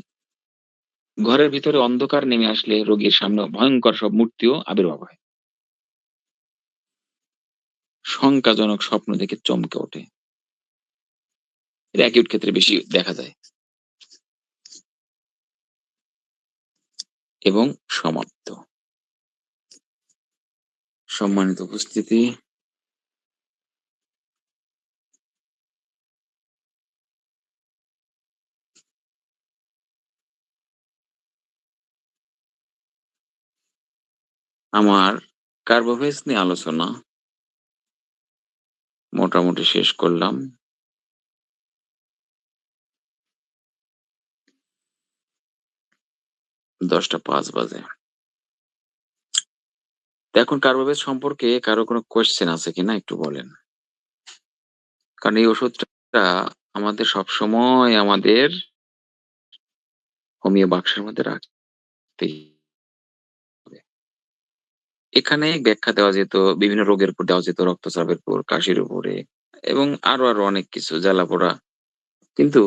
ঘরের ভিতরে অন্ধকার নেমে আসলে রোগীর সামনে ভয়ঙ্কর সব মূর্তিও আবির্ভাব হয়। শঙ্কাজনক স্বপ্ন দেখে চমকে ওঠে। এটা অ্যাকিউট ক্ষেত্রে বেশি দেখা যায়। এবং সমাপ্ত। সম্মানিত উপস্থিতি, আমার কার্বোভেজ নিয়ে আলোচনা মোটামুটি শেষ করলাম। 10টা 5 বাজে। তো এখন কার্বোভেজ সম্পর্কে কারো কোনো কোয়েশ্চেন আছে কিনা একটু বলেন? কারণ এই ওষুধটা আমাদের সবসময় আমাদের হোমিও বাক্সের মধ্যে রাখতেই হবে। এখানে ব্যাখ্যা দেওয়া যেত, বিভিন্ন রোগের উপর দেওয়া যেত, রক্তচাপের উপর, কাশির উপরে এবং আরো অনেক কিছু, জ্বালাপোড়া। কিন্তু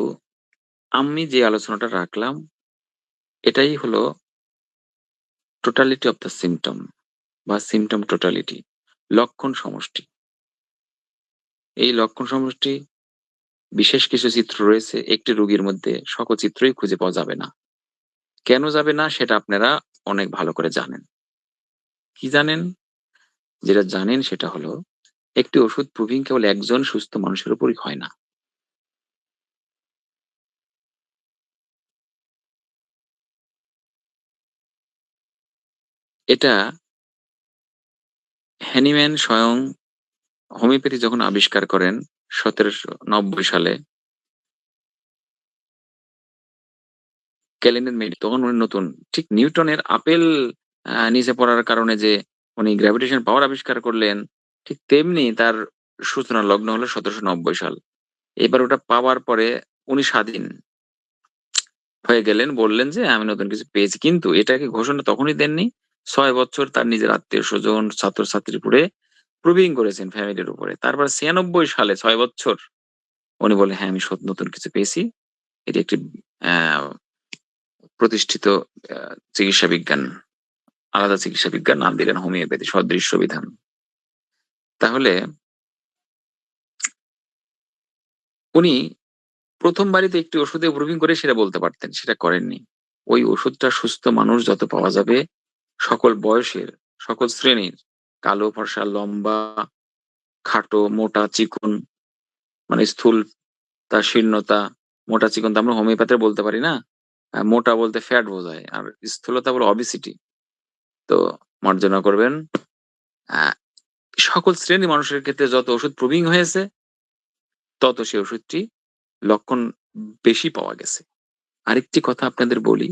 আমি যে আলোচনাটা রাখলাম এটাই হলো টোটালিটি অফ দ্য সিম্পটম বা সিম্পটম টোটালিটি, লক্ষণ সমষ্টি। এই লক্ষণ সমষ্টি বিশেষ কিছু চিত্র রয়েছে একটি রোগীর মধ্যে, সকল চিত্রই খুঁজে পাওয়া যাবে না। কেন যাবে না সেটা আপনারা অনেক ভালো করে জানেন। কি জানেন? যেটা জানেন সেটা হলো একটি ওষুধ প্রুভিং কেবল একজন সুস্থ মানুষের উপরই হয় না। এটা হ্যানিম্যান স্বয়ং হোমিওপ্যাথি যখন আবিষ্কার করেন ১৭৯০ সালে, ক্যালিনের মেডি তখন উনি নতুন, ঠিক নিউটনের আপেল নিচে পড়ার কারণে যে উনি গ্র্যাভিটেশন পাওয়ার আবিষ্কার করলেন, ঠিক তেমনি তার সূচনা লগ্ন হলো ১৭৯০ সাল। এবার ওটা পাওয়ার পরে উনি স্বাধীন হয়ে গেলেন, বললেন যে আমি নতুন কিছু পেয়েছি। কিন্তু এটাকে ঘোষণা তখনই দেননি। ৬ বছর তার নিজের আত্মীয়স্বজন, ছাত্রছাত্রীর উপরে প্রুভিং করেছেন ফ্যামিলির উপরে। তারপর ৯৬ সালে ৬ বছর উনি বললেন, "হ্যাঁ, আমি নতুন কিছু পেয়েছি। এটি একটি অ্যা প্রতিষ্ঠিত আ চিকিৎসা বিজ্ঞান, আলাদা চিকিৎসা বিজ্ঞান নাম দিলেন হোমিওপ্যাথি সদৃশ্য বিধান।" তাহলে উনি ১ম বারিতে একটি ওষুধে প্রুভিং করে সেটা বলতে পারতেন। সেটা করেননি। ওই ওষুধটা সুস্থ মানুষ যত পাওয়া যাবে, সকল বয়সের, সকল শ্রেণীর, কালো, ফর্সা, লম্বা, খাটো, মোটা, চিকন, মানে স্থূলতা, শীর্ণতা, মোটা, চিকনতা আমরা হোমিওপ্যাথিতে বলতে পারি না? মোটা বলতে ফ্যাট বোঝায়। আর স্থূলতা বলে ওবেসিটি। তো মার্জনা করবেন। আ সকল শ্রেণীর মানুষের ক্ষেত্রে যত ওষুধ প্রুভিং হয়েছে, তত সেই ওষুধটি লক্ষণ বেশি পাওয়া গেছে। আরেকটি কথা আপনাদের বলি,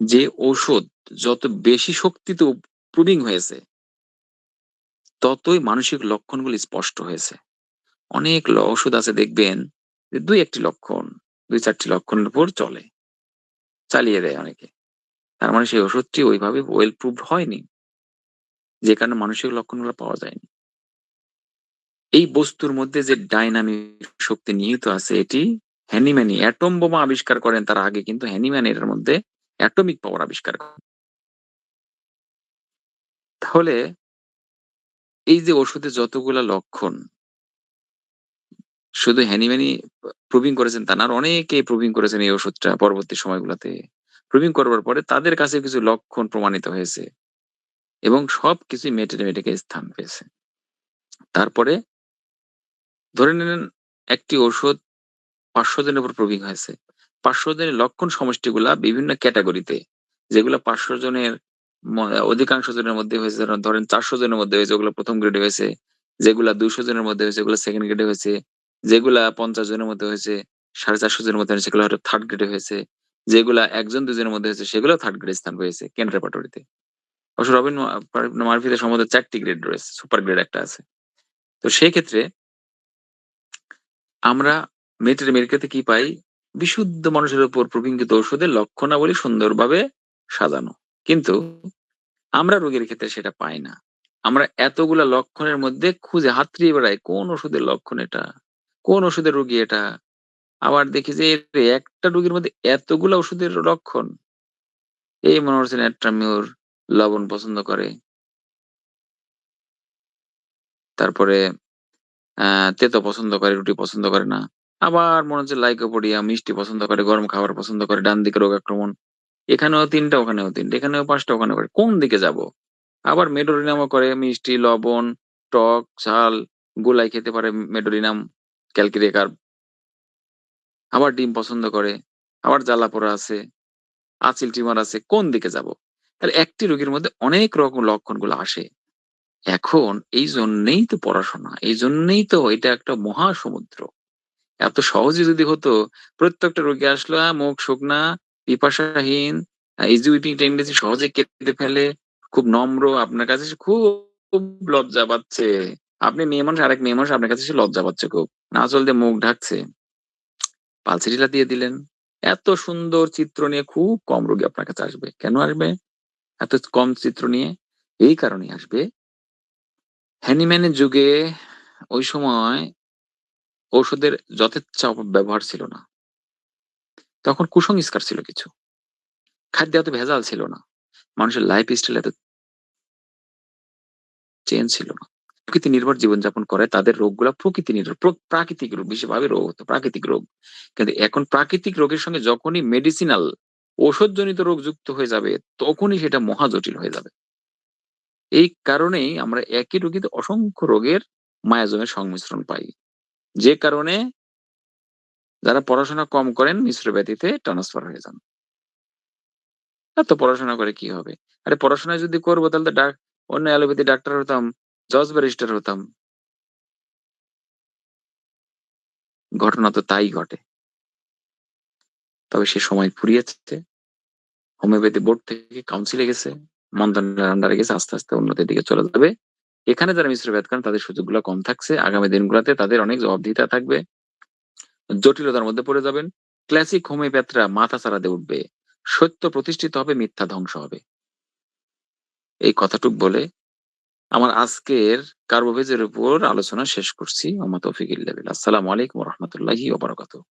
যে ঔষধ যত বেশি শক্তিতে প্রুভিং হয়েছে, ততই মানসিক লক্ষণগুলি স্পষ্ট হয়েছে। অনেক ওষুধ আছে দেখবেন যে ২-১ টি লক্ষণ, ২-৪ টি লক্ষণের উপর চলে। চালিয়ে দেয় অনেকে। তার মানে সেই ওষুধটি ওইভাবে ওয়েল প্রুভড হয়নি। যে কারণে মানসিক লক্ষণগুলো পাওয়া যায়নি। এই বস্তুর মধ্যে যে ডাইনামিক শক্তি নিহিত আছে, এটি হ্যানিম্যানই এটম বোমা আবিষ্কার করেন তার আগে কিন্তু হ্যানিম্যান এটার মধ্যে অ্যাটমিক পাওয়ার আবিষ্কার করেন। তাহলে এই যে ওষুধের যতগুলা লক্ষণ, শুধু হ্যানিম্যানই প্রুভিং করেছেন তা না, আর অনেকেই প্রুভিং করেছেন এই ওষুধটা পরবর্তী সময়গুলাতে। প্রুভিং করবার পরে তাদের কাছে কিছু লক্ষণ প্রমাণিত হয়েছে এবং সবকিছুই মেটেরিয়াল স্থান পেয়েছে। তারপরে ধরে নিলেন একটি ওষুধ ৫০০ জনের উপর প্রুভিং হয়েছে। ৫০০ জনের লক্ষণ সমষ্টিগুলা বিভিন্ন ক্যাটেগরিতে, যেগুলা ৫০০ জনের ম অধিকাংশ জনের মধ্যে হয়েছে, ধরেন ৪০০ জনের মধ্যে হয়েছে ওগুলো ১ম গ্রেডে হয়েছে। যেগুলা ২০০ জনের মধ্যে হয়েছে ওগুলো 2nd গ্রেডে হয়েছে। যেগুলা ৫০ জনের মধ্যে হয়েছে, ৪৫০ জনের মধ্যে হয়েছে সেগুলো হয়তো ৩rd গ্রেডে হয়েছে। যেগুলা ১ জন ২ জনের মধ্যে হয়েছে সেগুলো 3rd গ্রেডে স্থান পেয়েছে কেন্ট রেপার্টরিতে। অবশ্য রবিন মার্ফিতে সম্ভবত ৪ টি গ্রেড রয়েছে। সুপার গ্রেড একটা আছে। তো সেক্ষেত্রে আমরা মেডিকেলতে কি পাই? বিশুদ্ধ মানুষের উপর প্রোভিংকৃত ওষুধের লক্ষণাবলী সুন্দরভাবে সাজানো। কিন্তু আমরা রোগীর ক্ষেত্রে সেটা পাই না। আমরা এতগুলা লক্ষণের মধ্যে খুঁজে হাতড়িয়ে বেড়াই, কোন ওষুধের লক্ষণ এটা? কোন ওষুধের রোগী এটা? আবার দেখি যে এর একটা রোগীর মধ্যে এতগুলা ওষুধের লক্ষণ। এই মনে হচ্ছে নেট্রামিউর লবণ পছন্দ করে। তারপরে তেতো পছন্দ করে, রুটি পছন্দ করে না। আবার মনে হচ্ছে লাইকোপোডিয়া মিষ্টি পছন্দ করে, গরম খাবার পছন্দ করে, ডান দিকে রোগ আক্রমণ। এখানেও ৩ টা, ওখানেও ৩ টা, এখানেও ৫ টা, ওখানেও ৫ টা। কোন দিকে যাবো? আবার মেডোরিনামও করে মিষ্টি, লবণ, টক, ঝাল, গোলাই খেতে পারে মেডোরিনাম, ক্যালকিরিয়া কার্ব। আবার ডিম পছন্দ করে, আবার জ্বালাপোড়া আছে, আঁচিল টিউমার আছে। কোন দিকে যাবো? তাহলে একটি রোগীর মধ্যে অনেক রকম লক্ষণগুলো আসে। এখন এইজন্যেই তো পড়াশোনা। এইজন্যেই তো এটা একটা মহাসমুদ্র। এত সহজে যদি হতো, প্রত্যেকটা রোগী আসলো, মুখ শুকনা, পিপাসাহীন, ইজি উইপিং টেন্ডেন্সি সহজে কেটে ফেলে, খুব নম্র, আপনার কাছে এসে খুব লজ্জা পাচ্ছে। আপনি মেয়ে মানুষ, আরেক মেয়ে মানুষ আপনার কাছে এসে লজ্জা পাচ্ছে খুব। আঁচল দিয়ে মুখ ঢাকছে, পালসিটিলা দিয়ে দিলেন। এত সুন্দর চিত্র নিয়ে খুব কম রোগী আপনার কাছে আসবে। কেন আসবে এত কম চিত্র নিয়ে? এই কারণেই আসবে, হ্যানিম্যানের যুগে ওই সময় ঔষধের যথেচ্ছ অপব্যবহার ছিল না। তখন কুসংস্কার ছিল কিছু। খাদ্যে এত ভেজাল ছিল না। মানুষের লাইফস্টাইল এত চেঞ্জ ছিল না। প্রকৃতি নির্ভর জীবনযাপন করে, তাদের রোগগুলা প্রকৃতি নির্ভর, প্রাকৃতিক রোগ, বিশেষভাবে রোগ হতো প্রাকৃতিক রোগ। কিন্তু এখন প্রাকৃতিক রোগের সঙ্গে যখনই মেডিসিনাল ঔষধজনিত রোগ যুক্ত হয়ে যাবে, তখনই সেটা মহা জটিল হয়ে যাবে। এই কারণেই আমরা একই রোগীতে অসংখ্য রোগের মায়াজমের সংমিশ্রণ পাই। যে কারণে যারা পড়াশোনা কম করেন মিশ্র ব্যাধিতে ট্রান্সফার হয়ে যান। এত পড়াশোনা করে কি হবে? আরে পড়াশোনা যদি করবো তাহলে তো অন্য অ্যালোপ্যাথি ডাক্তার হতাম, জজ ব্যারিস্টার হতাম। ঘটনা তো তাই ঘটে। তবে সে সময় ফুরিয়েছে। হোমিওপ্যাথি বোর্ড থেকে কাউন্সিলে গেছে, মন্ত্রণালয়ের আন্ডারে গেছে, আস্তে, আস্তে উন্নতির দিকে চলে যাবে। এখানে যারা মিশ্র ভেদ করেন তাদের সুযোগগুলো কম থাকছে। আগামী দিনগুলোতে তাদের অনেক জবাবদিহিতা থাকবে। জটিলতার মধ্যে পড়ে যাবেন। ক্লাসিক হোমিওপ্যাথরা মাথাচাড়া দিয়ে উঠবে। সত্য প্রতিষ্ঠিত হবে, মিথ্যা ধ্বংস হবে। এই কথাটুক বলে আমার আজকের কার্বোভেজের উপর আলোচনা শেষ করছি। ওমা তৌফিক ইল্লা বিল্লাহ। আসসালামু আলাইকুম ওয়া রাহমাতুল্লাহি ওয়া বারাকাতুহু।